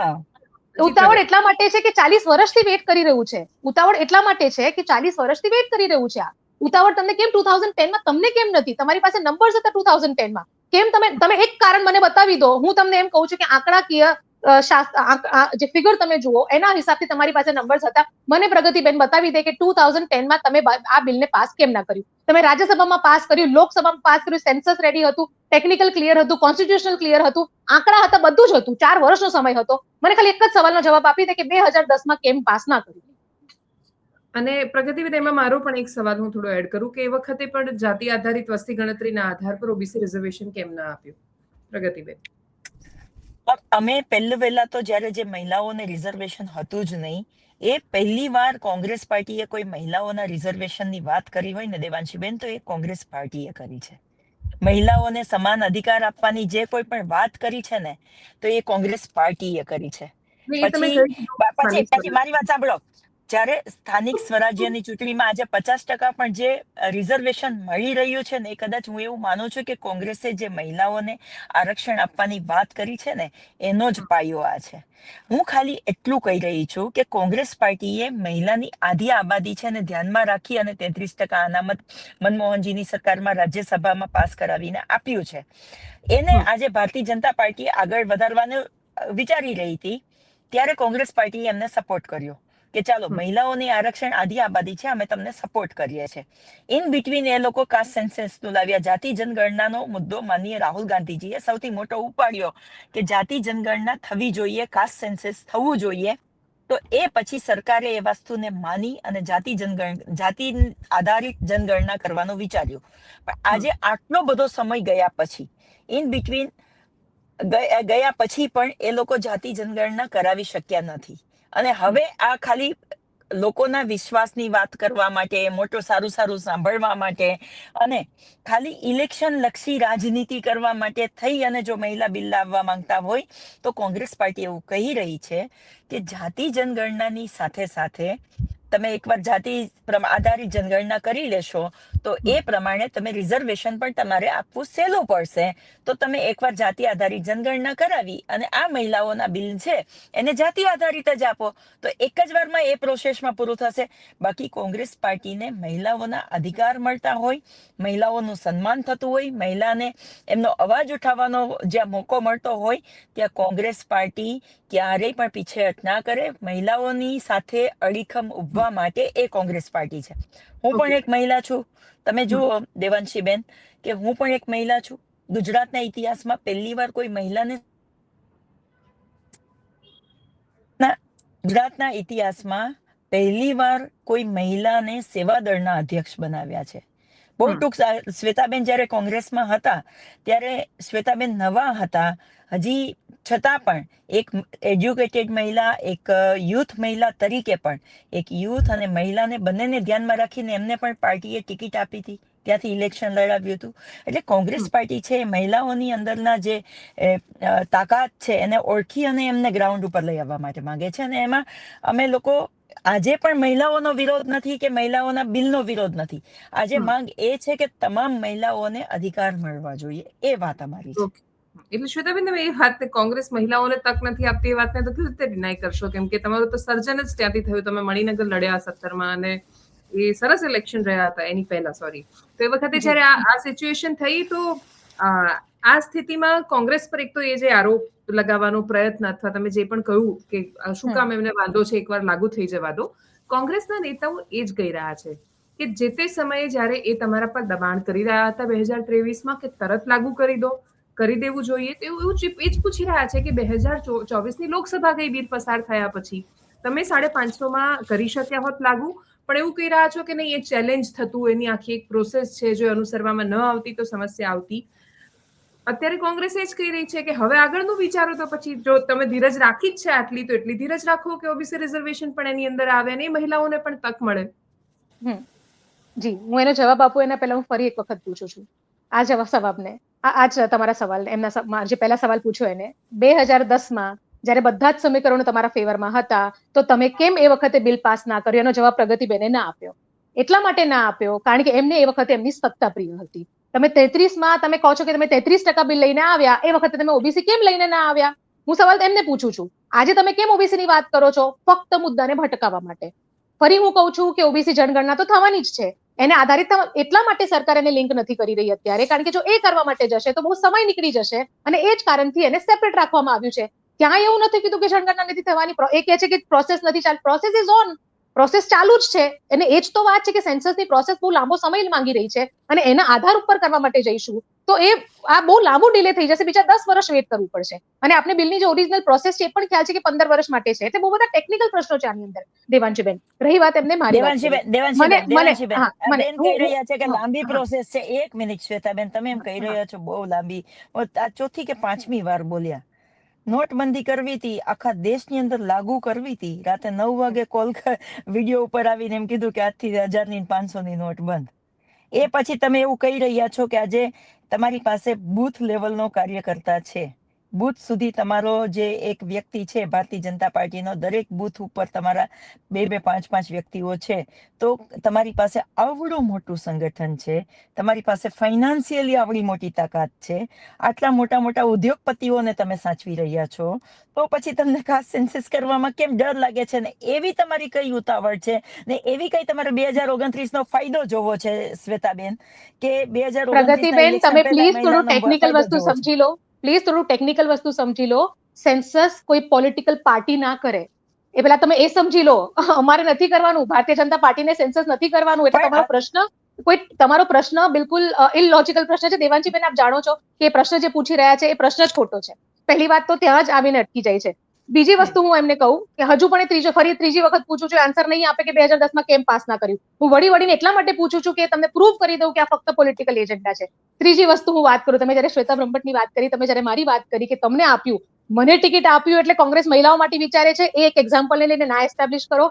ઉતાવળ એટલા માટે છે કે 40 વર્ષથી વેટ કરી રહ્યું છે. ઉતાવળ એટલા માટે છે કે 40 વર્ષથી વેટ કરી રહ્યું છે. આ ઉતાવળ તમને કેમ 2010માં તમને કેમ નથી? તમારી પાસે નંબર્સ હતા 2010માં. કેમ તમે એક કારણ મને બતાવી દો. હું તમને એમ કહું છું કે આંકડાકીય જે ફિગર તમે જુઓ એના હિસાબથી તમારી પાસે નંબર્સ હતા. મને પ્રગતિબેન બતાવી દે કે 2010માં તમે આ બિલને પાસ કેમ ના કર્યું? તમે રાજ્યસભામાં પાસ કર્યું, લોકસભામાં પાસ કર્યું, સેન્સસ રેડી હતું, ટેકનિકલ ક્લિયર હતું, કોન્સ્ટિટ્યુશનલ ક્લિયર હતું, આંકડા હતા, બધું જ હતું. 4 વર્ષનો સમય હતો. મને ખાલી એક જ સવાલનો જવાબ આપી દે કે 2010માં કેમ પાસ ના કર્યું? અને પ્રગતિબેન, એમાં મારો પણ એક સવાલ હું થોડો એડ કરું કે એ વખતે પણ જાતિ આધારિત વસ્તી ગણતરીના આધાર પર ઓબીસી રિઝર્વેશન કેમ ના આપ્યું? પ્રગતિબેન, અમે પહેલા તો જ્યારે જે મહિલાઓને રિઝર્વેશન હતું જ નહીં, એ પહેલી વાર કોંગ્રેસ પાર્ટીએ કોઈ મહિલાઓના રિઝર્વેશનની વાત કરી હોય ને દેવાંશીબેન, તો એ કોંગ્રેસ પાર્ટીએ કરી છે. મહિલાઓને સમાન અધિકાર આપવાની જે કોઈ પણ વાત કરી છે ને, તો એ કોંગ્રેસ પાર્ટીએ કરી છે. એ તમે કહી દીધું. પછી મારી વાત સાંભળો. જ્યારે સ્થાનિક સ્વરાજ્યની ચૂંટણીમાં આજે 50% પણ જે રિઝર્વેશન મળી રહ્યું છે ને, એ કદાચ હું એવું માનું છું કે કોંગ્રેસે જે મહિલાઓને આરક્ષણ આપવાની વાત કરી છે ને, એનો જ પાયો આ છે. હું ખાલી એટલું કહી રહી છું કે કોંગ્રેસ પાર્ટીએ મહિલાની આધી આબાદી છે ને ધ્યાનમાં રાખી અને 33% અનામત મનમોહનજીની સરકારમાં રાજ્યસભામાં પાસ કરાવીને આપ્યું છે. એને આજે ભારતીય જનતા પાર્ટી આગળ વધારવાનું વિચારી રહી હતી, ત્યારે કોંગ્રેસ પાર્ટીએ એમને સપોર્ટ કર્યો કે ચાલો મહિલાઓની આરક્ષણ આધી આબાદી છે, અમે તમને સપોર્ટ કરીએ છીએ. ઇન બિટવીન એ લોકો કાસ્ટ સેન્સસનું લાવ્યા. જાતિ જનગણનાનો મુદ્દો માનનીય રાહુલ ગાંધીજીએ સૌથી મોટો ઉપાડ્યો કે જાતિ જનગણના થવી જોઈએ, કાસ્ટ સેન્સસ થવું જોઈએ. તો એ પછી સરકારે એ વસ્તુને માની અને જાતિ આધારિત જનગણના કરવાનું વિચાર્યું. પણ આજે આટલો બધો સમય ગયા પછી, ઇન બિટવીન ગયા પછી પણ એ લોકો જાતિ જનગણના કરાવી શક્યા નથી. અને હવે આ ખાલી લોકોના વિશ્વાસની વાત કરવા માટે, મોટું સારું સારું સાંભળવા માટે અને ખાલી ઇલેક્શન લક્ષી રાજનીતિ કરવા માટે થઈ અને જો મહિલા બિલ લાવવા માંગતા હોય તો કોંગ્રેસ પાર્ટી એવું કહી રહી છે કે જાતિ જનગણનાની સાથે સાથે તમે એકવાર જાતિ આધારિત જનગણના કરી લેશો તો એ પ્રમાણે તમે રિઝર્વેશન પણ તમારે આપવું સહેલું પડશે. તો તમે એકવાર જાતિ આધારિત જનગણના કરાવી અને આ મહિલાઓના બિલ છે એને જાતિ આધારિત જ આપો તો એક જ વારમાં એ પ્રોસેસમાં પૂરું થશે. બાકી કોંગ્રેસ પાર્ટીને મહિલાઓના અધિકાર મળતા હોય, મહિલાઓનું સન્માન થતું હોય, મહિલાને એમનો અવાજ ઉઠાવવાનો જ્યાં મોકો મળતો હોય ત્યાં કોંગ્રેસ પાર્ટી ક્યારેય પણ પીછેહટ ના કરે. મહિલાઓની સાથે અડીખમ ઉભવા માટે એ કોંગ્રેસ પાર્ટી છે. હું પણ એક મહિલા છું. તમે જુઓ દેવાંશીબેન કે હું પણ એક મહિલા છું. ગુજરાતના ઇતિહાસમાં પહેલી વાર કોઈ મહિલાને ગુજરાતના ઇતિહાસમાં પહેલી વાર કોઈ મહિલાને સેવાદળના અધ્યક્ષ બનાવ્યા છે. બહુ ટૂંક શ્વેતાબેન જ્યારે કોંગ્રેસમાં હતા ત્યારે શ્વેતાબેન નવા હતા હજી છતાં પણ એક એજ્યુકેટેડ મહિલા, એક યુથ મહિલા તરીકે પણ એક યુથ અને મહિલાને બંનેને ધ્યાનમાં રાખીને એમને પણ પાર્ટીએ ટિકિટ આપી હતી, ત્યાંથી ઇલેક્શન લડાવ્યું હતું. એટલે કોંગ્રેસ પાર્ટી છે મહિલાઓની અંદરના જે તાકાત છે એને ઓળખી અને એમને ગ્રાઉન્ડ ઉપર લઈ આવવા માટે માંગે છે. અને એમાં અમે લોકો આજે પણ મહિલાઓનો વિરોધ નથી કે મહિલાઓના બિલનો વિરોધ નથી. આજે માંગ એ છે કે તમામ મહિલાઓને અધિકાર મળવા જોઈએ, એ વાત અમારી છે. એટલે શ્વેતાબેન, તમે એ વાત કોંગ્રેસ મહિલાઓને તક નથી આપતી એ વાતને તો કેવી રીતે ડિનાય કરશો? કેમ કે તમારું તો સર્જન જ ત્યાંથી થયું. તમે મણિનગર લડ્યા 17માં અને એ સરસ ઇલેક્શન રહ્યા હતા એની પહેલા, સોરી. તો એ વખતે જયારે આ સિચ્યુએશન થઈ તો આ સ્થિતિમાં કોંગ્રેસ પર એક તો એ જે આરોપ લગાવવાનો પ્રયત્ન અથવા તમે જે પણ કહ્યું કે શું કામ એમને વાંધો છે એકવાર લાગુ થઈ જવા દો, કોંગ્રેસના નેતાઓ એ જ કહી રહ્યા છે કે જે તે સમયે જયારે એ તમારા પર દબાણ કરી રહ્યા હતા 2023માં કે તરત લાગુ કરી દેવું જોઈએ, તો એવું એ જ પૂછી રહ્યા છે કે 2024ની લોકસભા ગઈ બિલ પસાર થયા પછી તમે 550માં કરી શક્યા હોત લાગુ, પણ એવું કહી રહ્યા છો કે નહીં, એ ચેલેન્જ થતું, એની આખી એક પ્રોસેસ છે, જો અનુસરવામાં ન આવતી તો સમસ્યા આવતી. અત્યારે કોંગ્રેસ એ જ કહી રહી છે કે હવે આગળનું વિચારો તો પછી જો તમે ધીરજ રાખી જ છે આટલી તો એટલી ધીરજ રાખો કે ઓબીસી રિઝર્વેશન પણ એની અંદર આવે અને મહિલાઓને પણ તક મળે. જી, હું એનો જવાબ આપું એના પહેલા હું ફરી એક વખત પૂછું છું આ જવાબને. આ જ તમારા સવાલ, એમના જે પહેલા સવાલ પૂછ્યો એને 2010માં જયારે બધા જ સમીકરણો તમારા ફેવરમાં હતા તો તમે કેમ એ વખતે બિલ પાસ ના કર્યો? એનો જવાબ પ્રગતિબેને ના આપ્યો. એટલા માટે ના આપ્યો કારણ કે એમને એ વખતે એમની સત્તા પ્રિય હતી. તમે 33માં તમે કહો છો કે તમે 33% બિલ લઈને આવ્યા, એ વખતે તમે ઓબીસી કેમ લઈને ના આવ્યા? હું સવાલ એમને પૂછું છું. આજે તમે કેમ ઓબીસી ની વાત કરો છો? ફક્ત મુદ્દાને ભટકાવવા માટે. ફરી હું કહું છું કે ઓબીસી જનગણના તો થવાની જ છે, એને આધારિત એટલા માટે સરકાર એને લિંક નથી કરી રહી અત્યારે કારણ કે જો એ કરવા માટે જશે તો બહુ સમય નીકળી જશે અને એ જ કારણથી એને સેપરેટ રાખવામાં આવ્યું છે. ત્યાં એવું નથી કીધું કે જનગણના નથી થવાની. એ કહે છે કે પ્રોસેસ નથી ચાલતી. પ્રોસેસ ઇઝ ઓન, પ્રોસેસ ચાલુ જ છે. અને એ જ તો વાત છે કે સેન્સસની પ્રોસેસ બહુ લાંબો સમય માંગી રહી છે અને એના આધાર ઉપર કરવા માટે જઈશું તો આ બહુ લાંબુ ડિલે થઈ જશે. બીજા 10 વર્ષ વેઇટ કરવું પડશે. અને આપણે બિલની જે ઓરિજિનલ પ્રોસેસ છે એ પણ ખ્યાલ છે કે 15 વર્ષ માટે છે. એટલે બહુ બધા ટેકનિકલ પ્રશ્નો છે આની અંદર. દેવાંશીબેન, રહી વાત એમને મારી વાત બેન કહી રહ્યા છે કે લાંબી પ્રોસેસ છે. એક મિનિટ શ્વેતાબેન, તમે એમ કહી રહ્યા છો બહુ લાંબી. આ ચોથી કે પાંચમી વાર બોલ્યા. નોટબંધી કરવી હતી, આખા દેશની અંદર લાગુ કરવી હતી. રાતે 9 વાગે કોલ વિડીયો ઉપર આવીને એમ કીધું કે આજથી 1000ની 500ની નોટ બંધ. એ પછી તમે એવું કહી રહ્યા છો કે આજે તમારી પાસે બૂથ લેવલનો કાર્યકર્તા છે. બૂથ સુધી તમારો જે એક વ્યક્તિ છે ભારતીય જનતા પાર્ટીનો, દરેક બૂથ ઉપર તમારા 2-2, 5-5 વ્યક્તિઓ છે. તો તમારી પાસે આવડું મોટું સંગઠન છે, તમારી પાસે ફાઇનાન્શિયલી આવડી મોટી તાકાત છે, આટલા મોટા મોટા ઉદ્યોગપતિઓને તમે સાચવી રહ્યા છો, તો પછી તમને ખાસ સેન્સસ કરવામાં કેમ ડર લાગે છે? ને એવી તમારી કઈ ઉતાવળ છે ને એવી કઈ તમારે 2029નો ફાયદો જોવો છે શ્વેતાબેન કે 2029 તમે પ્લીઝ થોડું ટેકનિકલ વસ્તુ સમજી લો. પ્લીઝ થોડું ટેકનિકલ વસ્તુ સમજી લો. સેન્સસ કોઈ પોલિટિકલ પાર્ટી ના કરે એ પેલા તમે એ સમજી લો. અમારે નથી કરવાનું, ભારતીય જનતા પાર્ટીને સેન્સસ નથી કરવાનું. એટલે તમારો પ્રશ્ન બિલકુલ ઇલોજિકલ પ્રશ્ન છે. દેવાંશીબેન, આપ જાણો છો કે એ પ્રશ્ન જે પૂછી રહ્યા છે એ પ્રશ્ન જ ખોટો છે. પહેલી વાત તો ત્યાં જ આવીને અટકી જાય છે. બીજી વસ્તુ હું એમને કહું કે હજુ પણ ફરી ત્રીજી વખત પૂછું છું, આન્સર નહીં આપે કે 2010માં કેમ પાસ ના કર્યું. હું વળીને એટલા માટે પૂછું છું કે તમને પ્રૂવ કરી દઉં કે આ ફક્ત પોલિટિકલ એજન્ડા છે. ત્રીજી વસ્તુ હું વાત કરું, તમે જયારે શ્વેતા બ્રહ્મભટ્ટની વાત કરી, તમે જયારે મારી વાત કરી કે તમને આપ્યું, મને ટિકિટ આપ્યું એટલે કોંગ્રેસ મહિલાઓ માટે વિચારે છે, એ એક એક્ઝામ્પલ લઈને ના એસ્ટાબ્લિશ કરો.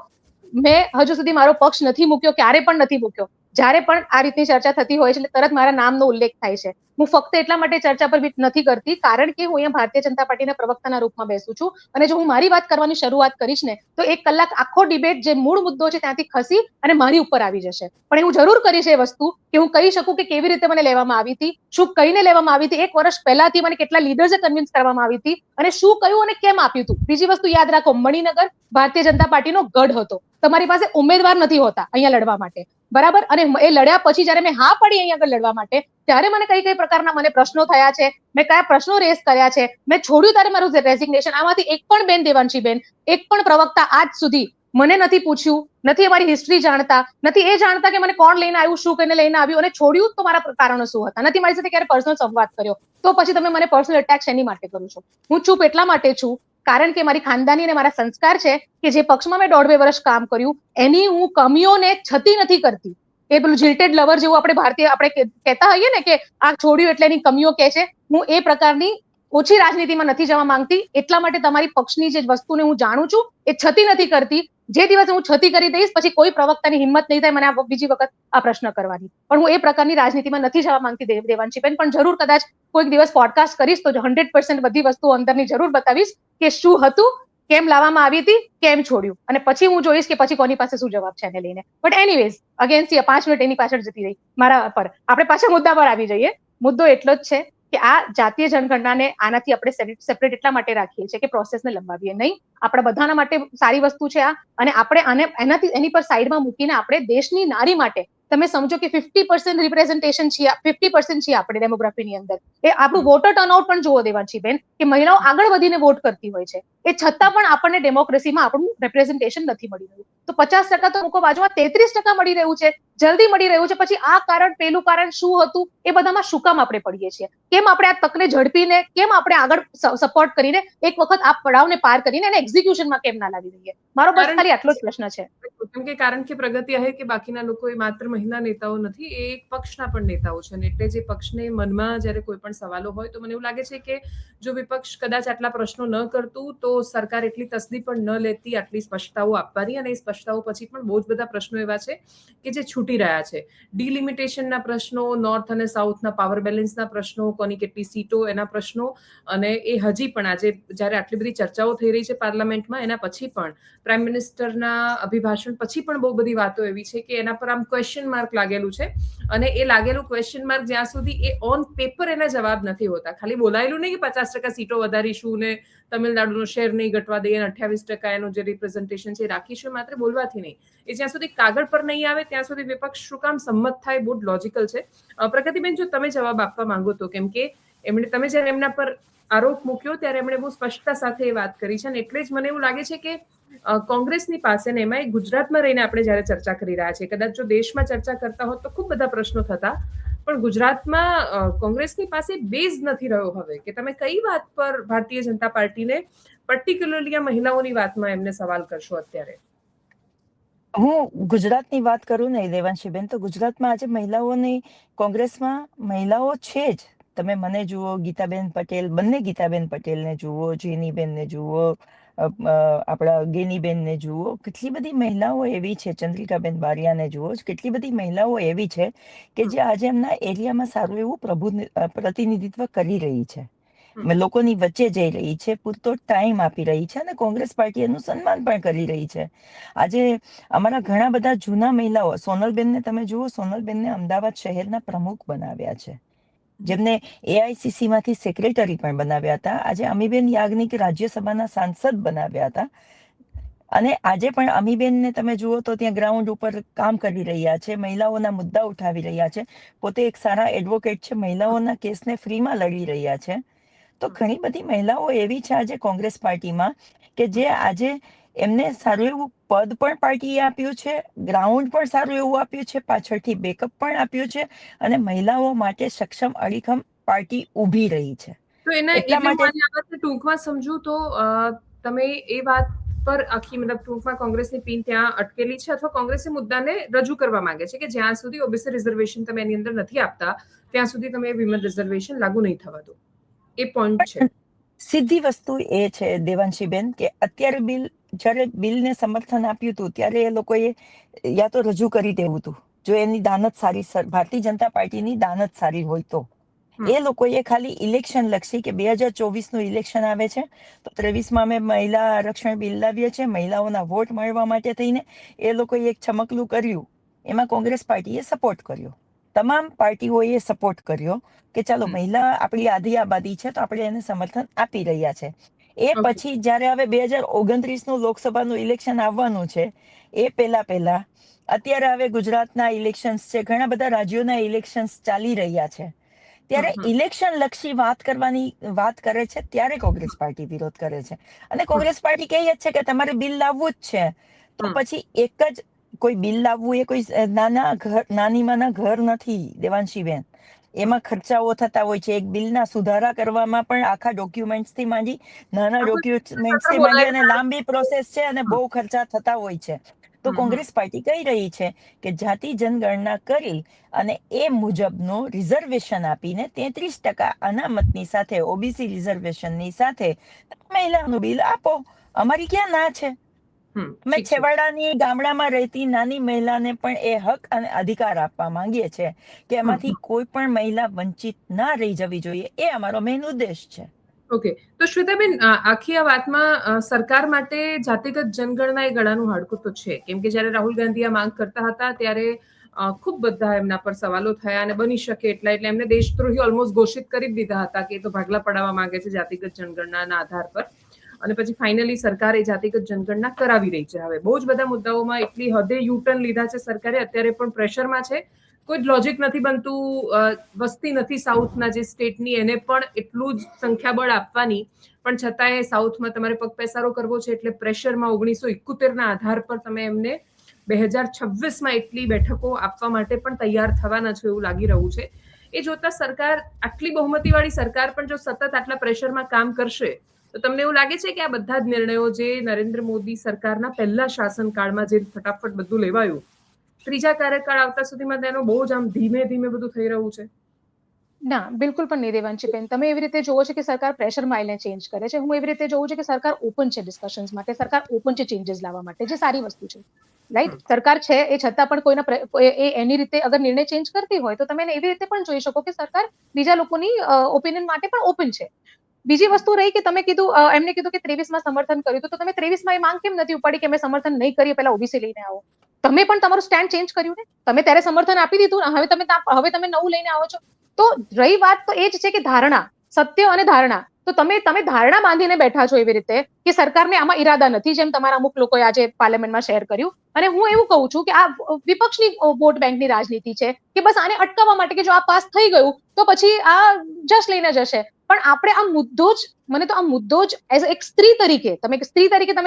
મેં હજુ સુધી મારો પક્ષ નથી મૂક્યો, ક્યારે પણ નથી મૂક્યો. જ્યારે પણ આ રીતની ચર્ચા થતી હોય છે એટલે તરત મારા નામનો ઉલ્લેખ થાય છે. હું ફક્ત એટલા માટે ચર્ચા પર નથી કરતી કારણ કે હું અહીંયા ભારતીય જનતા પાર્ટીના પ્રવક્તાના રૂપમાં બેસું છું અને જો હું મારી વાત કરવાની શરૂઆત કરીશ ને તો 1 કલાક આખો ડિબેટ જે મૂળ મુદ્દો છે ત્યાંથી ખસી અને મારી ઉપર આવી જશે. પણ હું જરૂર કરીશ એ વસ્તુ કે હું કહી શકું કે કેવી રીતે મને લેવામાં આવી હતી, શું કહીને લેવામાં આવી હતી, 1 વર્ષ પહેલાથી મને કેટલા લીડર્સે કન્વિન્સ કરવામાં આવી હતી અને શું કહ્યું અને કેમ આપ્યું હતું. બીજી વસ્તુ યાદ રાખો, મણિનગર ભારતીય જનતા પાર્ટીનો ગઢ હતો. તમારી પાસે ઉમેદવાર નથી હોતા અહીંયા લડવા માટે, બરાબર? અને એ લડ્યા પછી જયારે મેં હા પડી અહીંયા આગળ લડવા માટે ત્યારે મને કઈ કઈ પ્રકારના મને પ્રશ્નો થયા છે, મેં કયા પ્રશ્નો રેસ કર્યા છે, મેં છોડ્યું ત્યારે મારું રેઝિગ્નેશન. આમાંથી એક પણ બેન, દેવાંશીબેન, એક પણ પ્રવક્તા આજ સુધી મને નથી પૂછ્યું, નથી અમારી હિસ્ટ્રી જાણતા, નથી એ જાણતા કે મને કોણ લઈને આવ્યું, શું કહીને લઈને આવ્યું અને છોડ્યું તો મારા કારણો શું હતા, નથી મારી સાથે ક્યારે પર્સનલ સંવાદ કર્યો. તો પછી તમે મને પર્સનલ એટેક શેની માટે કરો છો? હું ચૂપ એટલા માટે છું કારણ કે મારી ખાનદાની અને મારા સંસ્કાર છે કે જે પક્ષમાં મેં 1.5-2 વર્ષ કામ કર્યું એની હું કમીઓને છતી નથી કરતી. એ પેલું જિલ્ટેડ લવર જેવું આપણે કહેતા હોઈએ ને કે આ છોડ્યું એટલે એની કમીઓ કહે છે, હું એ પ્રકારની ઓછી રાજનીતિમાં નથી જવા માંગતી. એટલા માટે તમારી પક્ષની જે વસ્તુને હું જાણું છું એ છતી નથી કરતી. જે દિવસે હું છતી કરી દઈશ પછી કોઈ પ્રવક્તાની હિંમત નહીં થાય મને બીજી વખત આ પ્રશ્ન કરવાની. પણ હું એ પ્રકારની રાજનીતિમાં નથી જવા માંગતી દેવાંશીબેન. પણ જરૂર કદાચ કોઈક દિવસ પોડકાસ્ટ કરીશ તો 100% બધી વસ્તુઓ અંદરની જરૂર બતાવીશ કે શું હતું, કેમ લાવવામાં આવી હતી, કેમ છોડ્યું અને પછી હું જોઈશ કે પછી કોની પાસે શું જવાબ છે એને લઈને. બટ એનીવેઝ અગેન 5 મિનિટ એની પાછળ જતી રહી મારા પર. આપણે પાછા મુદ્દા પર આવી જઈએ. મુદ્દો એટલો જ છે કે આ જાતીય જનગણનાને આનાથી આપણે સેપરેટ એટલા માટે રાખીએ છીએ કે પ્રોસેસને લંબાવીએ નહીં. આપણા બધાના માટે સારી વસ્તુ છે આ અને આપણે એની પર સાઈડમાં મૂકીને આપણે દેશની નારી માટે તમે સમજો કે 50% રિપ્રેઝન્ટેશન છીએ, 50% છીએ આપણે ડેમોગ્રાફીની અંદર. એ આપણું વોટર ટર્નઆઉટ પણ જુઓ દેવાંશીબેન કે મહિલાઓ આગળ વધીને વોટ કરતી હોય છે. એ છતાં પણ આપણને ડેમોક્રેસીમાં આપણું રિપ્રેઝન્ટેશન નથી મળી રહ્યું. તો 50% તો મૂકો બાજુમાં, 33% મળી રહ્યું છે, જલ્દી મળી રહ્યું છે. પછી આ કારણ, પેલું કારણ શું હતું એ બધામાં શું કામ આપણે પડીએ છીએ? કેમ આપણે આ તકને ઝડપીને, કેમ આપણે આગળ સપોર્ટ કરીને એક વખત આ પડાવને પાર કરીને એને એક્ઝિક્યુશનમાં કેમ ના લાવી દઈએ? મારો બસ ખાલી આટલો જ પ્રશ્ન છે. કારણ કે પ્રગતિ आहे કે બાકીના લોકો એ માત્ર મહિલા નેતાઓ નથી, એ એક પક્ષના પણ નેતાઓ છે અને એટલે જે પક્ષને મનમાં જ્યારે કોઈ પણ સવાલો હોય તો મને એવું લાગે છે કે જો વિપક્ષ કદાચ આટલા પ્રશ્નો ન કરતું તો સરકાર એટલી તસદી પણ ન લેતી આટલી સ્પષ્ટતાઓ આપવાની. અને એ સ્પષ્ટતાઓ પછી પણ બહુ જ બધા પ્રશ્નો એવા છે કે જે છૂટી રહ્યા છે. ડિલિમિટેશનના પ્રશ્નો, નોર્થ અને સાઉથના પાવર બેલેન્સના પ્રશ્નો, કોની કેટલી સીટો એના પ્રશ્નો, અને એ હજી પણ આજે જ્યારે આટલી બધી ચર્ચાઓ થઈ રહી છે પાર્લામેન્ટમાં એના પછી પણ પ્રાઇમ મિનિસ્ટરના અભિભાષણ પછી પણ બહુ બધી વાતો એવી છે કે એના પર આમ ક્વેશ્ચન માર્ક લાગેલું છે. અને એ લાગેલું ક્વેશ્ચન માર્ક જ્યાં સુધી એ ઓન પેપર એના જવાબ નથી હોતા, ખાલી બોલાયેલું નહીં કે 50% સીટો વધારીશું ને તમિલનાડુનો શેર નહીં ઘટવા દઈએ અને 28% એનું જે રિપ્રેઝન્ટેશન છે એ રાખીશું, માત્ર બોલવાથી નહીં. એ જ્યાં સુધી કાગળ પર નહીં આવે ત્યાં સુધી વિપક્ષ શું કામ સંમત થાય, બહુ જ લોજિકલ છે. પ્રગતિબેન, જો તમે જવાબ આપવા માંગો તો, કેમ કે તમે જ્યારે એમના પર આરોપ મૂક્યો ત્યારે એમણે બહુ સ્પષ્ટતા સાથે એ વાત કરી છે અને એટલે જ મને એવું લાગે છે કે કોંગ્રેસની પાસે ને એમાં ગુજરાતમાં રહીને આપણે જ્યારે ચર્ચા કરી રહ્યા છીએ, કદાચ જો દેશમાં ચર્ચા કરતા હોત તો ખૂબ બધા પ્રશ્નો થતા, પણ ગુજરાતમાં કોંગ્રેસની પાસે બેઝ નથી રહ્યો હવે કે તમે કઈ વાત પર ભારતીય જનતા પાર્ટીને પર્ટિક્યુલરલી આ મહિલાઓની વાતમાં એમને સવાલ કરશો અત્યારે? હું ગુજરાતની વાત કરું ને દેવાંશીબેન, તો ગુજરાતમાં આજે મહિલાઓની, કોંગ્રેસમાં મહિલાઓ છે જ. તમે મને જુઓ, ગીતાબેન પટેલ, બંને ગીતાબેન પટેલને જુઓ, જેનીબેનને જુઓ, આપણા ગેનીબેનને જુઓ, કેટલી બધી મહિલાઓ એવી છે, ચંદ્રિકાબેન બારિયાને જુઓ, કેટલી બધી મહિલાઓ એવી છે કે જે આજે એમના એરિયામાં સારું એવું પ્રતિનિધિત્વ કરી રહી છે, લોકોની વચ્ચે જઈ રહી છે, પૂરતો ટાઈમ આપી રહી છે અને કોંગ્રેસ પાર્ટી એનું સન્માન પણ કરી રહી છે. આજે અમારા ઘણા બધા જૂના મહિલાઓ, સોનલબેનને તમે જુઓ, સોનલબેનને અમદાવાદ શહેરના પ્રમુખ બનાવ્યા છે, જેમને AICC માંથી સેક્રેટરી પણ બનાવ્યા હતા. આજે અમીબેન યાજ્ઞિક રાજ્યસભાના સાંસદ બનાવ્યા હતા અને આજે પણ અમીબેનને તમે જુઓ તો ત્યાં ગ્રાઉન્ડ ઉપર કામ કરી રહ્યા છે, મહિલાઓના મુદ્દા ઉઠાવી રહ્યા છે, પોતે એક સારા એડવોકેટ છે, મહિલાઓના કેસને ફ્રીમાં લડી રહ્યા છે. તો ઘણી બધી મહિલાઓ એવી છે આજે કોંગ્રેસ પાર્ટીમાં કે જે આજે એમને સારું એવું પદ પણ પાર્ટીએ આપ્યું છે, ગ્રાઉન્ડ પણ સારું એવું આપ્યું છે, પાછળથી બેકઅપ પણ આપ્યું છે અને મહિલાઓ માટે સક્ષમ અડીખમ પાર્ટી ઊભી રહી છે. તો એટલા માટે ટૂંકમાં સમજુ તો તમે એ વાત પર આખી મતલબ ટૂંકમાં કોંગ્રેસની પિન ત્યાં અટકેલી છે અથવા કોંગ્રેસી મુદ્દાને રજૂ કરવા માંગે છે કે જ્યાં સુધી ઓબીસી રિઝર્વેશન તમે એની અંદર નથી આપતા ત્યાં સુધી તમે વિમેન રિઝર્વેશન લાગુ નહીં થવા દો. એ પોઈન્ટ છે. સીધી વસ્તુ એ છે દેવાંશીબેન કે અત્યારે બિલ જ્યારે બિલને સમર્થન આપ્યું હતું ત્યારે એ લોકોએ યા તો રજૂ કરી દેવું હતું, જો એની દાનત સારી, ભારતીય જનતા પાર્ટીની દાનત સારી હોય તો. એ લોકોએ ખાલી ઇલેક્શન લક્ષી કે 2024 ઇલેક્શન આવે છે તો 23માં અમે મહિલા આરક્ષણ બિલ લાવીએ છીએ, મહિલાઓના વોટ મળવા માટે થઈને એ લોકોએ એક ચમકલું કર્યું. એમાં કોંગ્રેસ પાર્ટીએ સપોર્ટ કર્યો, તમામ પાર્ટીઓએ સપોર્ટ કર્યો કે ચાલો મહિલા આપણી આધી આબાદી છે તો આપણે એને સમર્થન આપી રહ્યા છે. એ પછી જ્યારે હવે 2029 લોકસભાનું ઇલેક્શન આવવાનું છે, એ પહેલા અત્યારે હવે ગુજરાતના ઇલેક્શન્સ છે, ઘણા બધા રાજ્યોના ઇલેક્શન્સ ચાલી રહ્યા છે, ત્યારે ઇલેક્શન લક્ષી વાત કરે છે ત્યારે કોંગ્રેસ પાર્ટી વિરોધ કરે છે. અને કોંગ્રેસ પાર્ટી કહે છે કે તમારે બિલ લાવવું જ છે, તો પછી એક જ કોઈ બિલ લાવવું એ કોઈ નાનીમાંના ઘર નથી દેવાંશીબેન. એમાં ખર્ચાઓ થતા હોય છે. એક બિલના સુધારા કરવામાં પણ આખા ડોક્યુમેન્ટ્સ થી માંડી, નાના ડોક્યુમેન્ટ્સ થી માંડી અને લાંબી પ્રોસેસ છે અને બહુ ખર્ચા થતા હોય છે. તો કોંગ્રેસ પાર્ટી કહી રહી છે કે જાતિ જનગણના કરી અને એ મુજબનો રિઝર્વેશન આપીને 33% અનામતની સાથે, ઓબીસી રિઝર્વેશનની સાથે મહિલાનું બિલ આપો. અમારી ક્યાં ના છે? અમે છેવાડાની ગામડામાં રહેતી નાની મહિલાને પણ એ હક અને અધિકાર આપવા માંગીએ છીએ કે એમાંથી કોઈ પણ મહિલા વંચિત ના રહી જવી જોઈએ. એ અમારો મેઇન ઉદ્દેશ છે. ઓકે, તો શ્વેતાબેન, આખી આ વાતમાં સરકાર માટે જાતિગત જનગણના એ ગળાનું હાડકું તો છે, કેમ કે જયારે રાહુલ ગાંધી આ માંગ કરતા હતા ત્યારે ખૂબ બધા એમના પર સવાલો થયા અને બની શકે એટલે એમને દેશદ્રોહી ઓલમોસ્ટ ઘોષિત કરી દીધા હતા કે એ તો ભાગલા પડાવવા માંગે છે જાતિગત જનગણનાના આધાર પર. અને પછી ફાઇનલી સરકાર એ જાતિગત જનગણના કરાવી રહી છે. હવે બહુ જ બધા મુદ્દાઓમાં એટલી હદે યુટર્ન લીધા છે સરકારે, અત્યારે પણ પ્રેશરમાં છે. કોઈ જ લોજિક નથી બનતું. વસ્તી નથી સાઉથના જે સ્ટેટની, એને પણ એટલું જ સંખ્યાબળ આપવાની, પણ છતાંય સાઉથમાં તમારે પગપેસારો કરવો છે એટલે પ્રેશરમાં 1971ના આધાર પર તમે એમને 2026માં એટલી બેઠકો આપવા માટે પણ તૈયાર થવાના છે એવું લાગી રહ્યું છે. એ જોતા સરકાર, આટલી બહુમતીવાળી સરકાર પણ જો સતત આટલા પ્રેશરમાં કામ કરશે તો તમને એવું લાગે છે કે આ બધા જ નિર્ણયો જે નરેન્દ્ર મોદી સરકારના પહેલા શાસનકાળમાં જે ફટાફટ બધું લેવાયું, ત્રીજા કાર્યકાળ આવતા સુધીમાં તેનો બહુ જ આમ ધીમે ધીમે બધું થઈ રહ્યું છે? ના, બિલકુલ પણ નહીં દેવાંશીબેન. તમે એવી રીતે જોવો છો કે સરકાર પ્રેશરમાં આવીને ચેન્જ કરે છે. હું એવી રીતે જોઉં છું કે સરકાર ઓપન છે ડિસ્કશન્સ માટે, સરકાર ઓપન છે ચેન્જીસ લાવવા માટે, જે સારી વસ્તુ છે. રાઈટ? સરકાર છે એ છતાં પણ એની રીતે અગર નિર્ણય ચેન્જ કરતી હોય તો તમે એને એવી રીતે પણ જોઈ શકો કે સરકાર બીજા લોકોની ઓપિનિયન માટે પણ ઓપન છે. બીજી વસ્તુ રહી કે તમે કીધું, એમને કીધું કે 23માં સમર્થન કર્યું, તો તમે 23માં એ માંગ કેમ નથી ઉપાડી કે અમે સમર્થન નહીં કરીએ, પહેલા ઓબીસી લઈને આવો? તમે પણ તમારું સ્ટેન્ડ ચેન્જ કર્યું ને, તમે ત્યારે સમર્થન આપી દીધું, હવે તમે નવું લઈને આવો છો. તો રહી વાત તો એ જ છે કે ધારણા, સત્ય અને ધારણા. તો તમે ધારણા બાંધીને બેઠા છો એવી રીતે કે સરકારને આમાં ઈરાદા નથી, જેમ તમારા અમુક લોકોએ આજે પાર્લામેન્ટમાં શેર કર્યું. અને હું એવું કહું છું કે આ વિપક્ષની વોટ બેંકની રાજનીતિ છે કે બસ આને અટકાવવા માટે કે જો આ પાસ થઈ ગયું તો પછી આ જશ લઈને જશે. પણ આપણે આ મુદ્દો જ, મને તો આ મુદ્દો જ એઝ એક સ્ત્રી તરીકે, તમે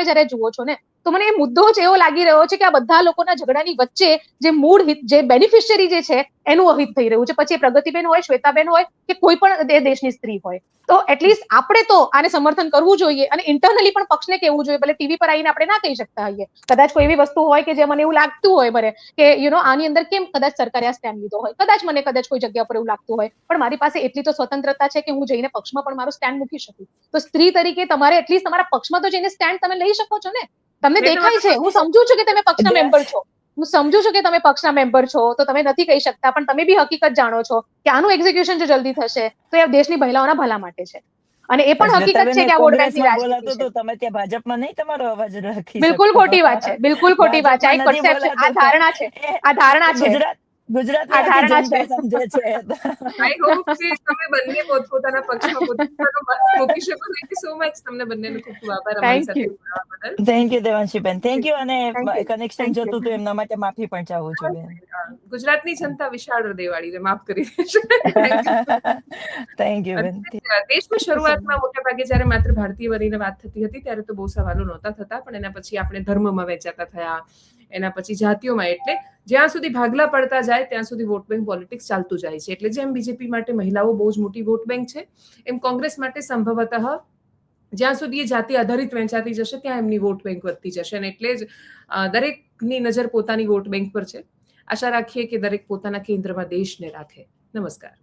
જ્યારે જુઓ છો ને, તો મને એ મુદ્દો જ એવો લાગી રહ્યો છે કે આ બધા લોકોના ઝઘડાની વચ્ચે જે મૂળ હિત, જે બેનિફિશિયરી જે છે એનું અહિત થઈ રહ્યું છે. પછી એ પ્રગતિબેન હોય, શ્વેતાબેન હોય કે કોઈ પણ દેશની સ્ત્રી હોય. તો એટલીસ્ટ આપણે તો આને સમર્થન કરવું જોઈએ અને ઇન્ટરનલી પણ પક્ષને કહેવું જોઈએ. ભલે ટીવી પર આવીને આપણે ના કહી શકતા હોઈએ, કદાચ કોઈ એવી વસ્તુ હોય કે જે મને એવું લાગતું હોય મને કે આની અંદર કેમ કદાચ સરકારે આ સ્ટેન્ડ લીધો હોય, કદાચ કોઈ જગ્યા પર એવું લાગતું હોય, પણ મારી પાસે એટલી તો સ્વતંત્રતા છે કે હું જઈને પક્ષમાં પણ મારું સ્ટેન્ડ મૂકી શકું. તો સ્ત્રી તરીકે તમારે એટલીસ્ટ તમારા પક્ષમાં તો જઈને સ્ટેન્ડ તમે લઈ શકો છો ને. તમને દેખાય છે, હું સમજુ છું કે તમે પક્ષના મેમ્બર છો, હું સમજુ છું કે તમે પક્ષના મેમ્બર છો, તો તમે નથી કહી શકતા, પણ તમે બી હકીકત જાણો છો કે આનું એક્ઝિક્યુશન જો જલ્દી થશે તો એ દેશની મહિલાઓના ભલા માટે છે. અને એ પણ હકીકત છે કે આ વોટ બેંકની રાજનીતિ છે. તમે ત્યાં ભાજપમાં નહીં તમારો અવાજ રાખી બિલકુલ શકો. ખોટી વાત છે, બિલકુલ ખોટી વાત છે. આ એક પરસેપ્શન, આ ધારણા છે, આ ધારણા છે, ગુજરાતની આ આખી ધારણા જનતા છે. સમજે છે. આઈ હોપ કે તમે બંને પોતપોતાના પક્ષમાં પોતાનો મત મૂકી શકો. Thank you so much. તમને બંનેનો ખૂબ ખૂબ આભાર અમારી થેન્ક સાથે યુ. જોડાવા બદલ. થેન્ક યુ દેવાંશીબેન, થેન્ક યુ. અને થેન્ક યુ. કનેક્શન થેન્ક જતું યુ. હતું એમના માટે માફી પણ ચાહું છું બેન. ગુજરાતની જનતા વિશાળ હૃદયવાળી છે, માફ કરી દેજો. થેન્ક યુ બેન. દેશમાં શરૂઆતમાં મોટા ભાગે જ્યારે માત્ર ભારતીય વરીને વાત થતી હતી ત્યારે તો બહુ સવાલો નહોતા થતા, પણ એના પછી આપણે ધર્મમાં વહેંચાતા થયા, એના પછી જાતિઓમાં. એટલે જ્યાં સુધી ભાગલા પડતા જાય ત્યાં સુધી વોટ બેંક પોલિટિક્સ ચાલતું જાય છે. એટલે જેમ બીજેપી માટે મહિલાઓ બહુ જ મોટી વોટ બેંક છે, એમ કોંગ્રેસ માટે સંભવતઃ જ્યાં સુધી એ જાતિ આધારિત વહેંચાતી જશે ત્યાં એમની વોટ બેંક વધતી જશે. અને એટલે જ દરેકની નજર પોતાની વોટ બેંક પર છે. આશા રાખીએ કે દરેક પોતાના કેન્દ્રમાં દેશને રાખે. નમસ્કાર.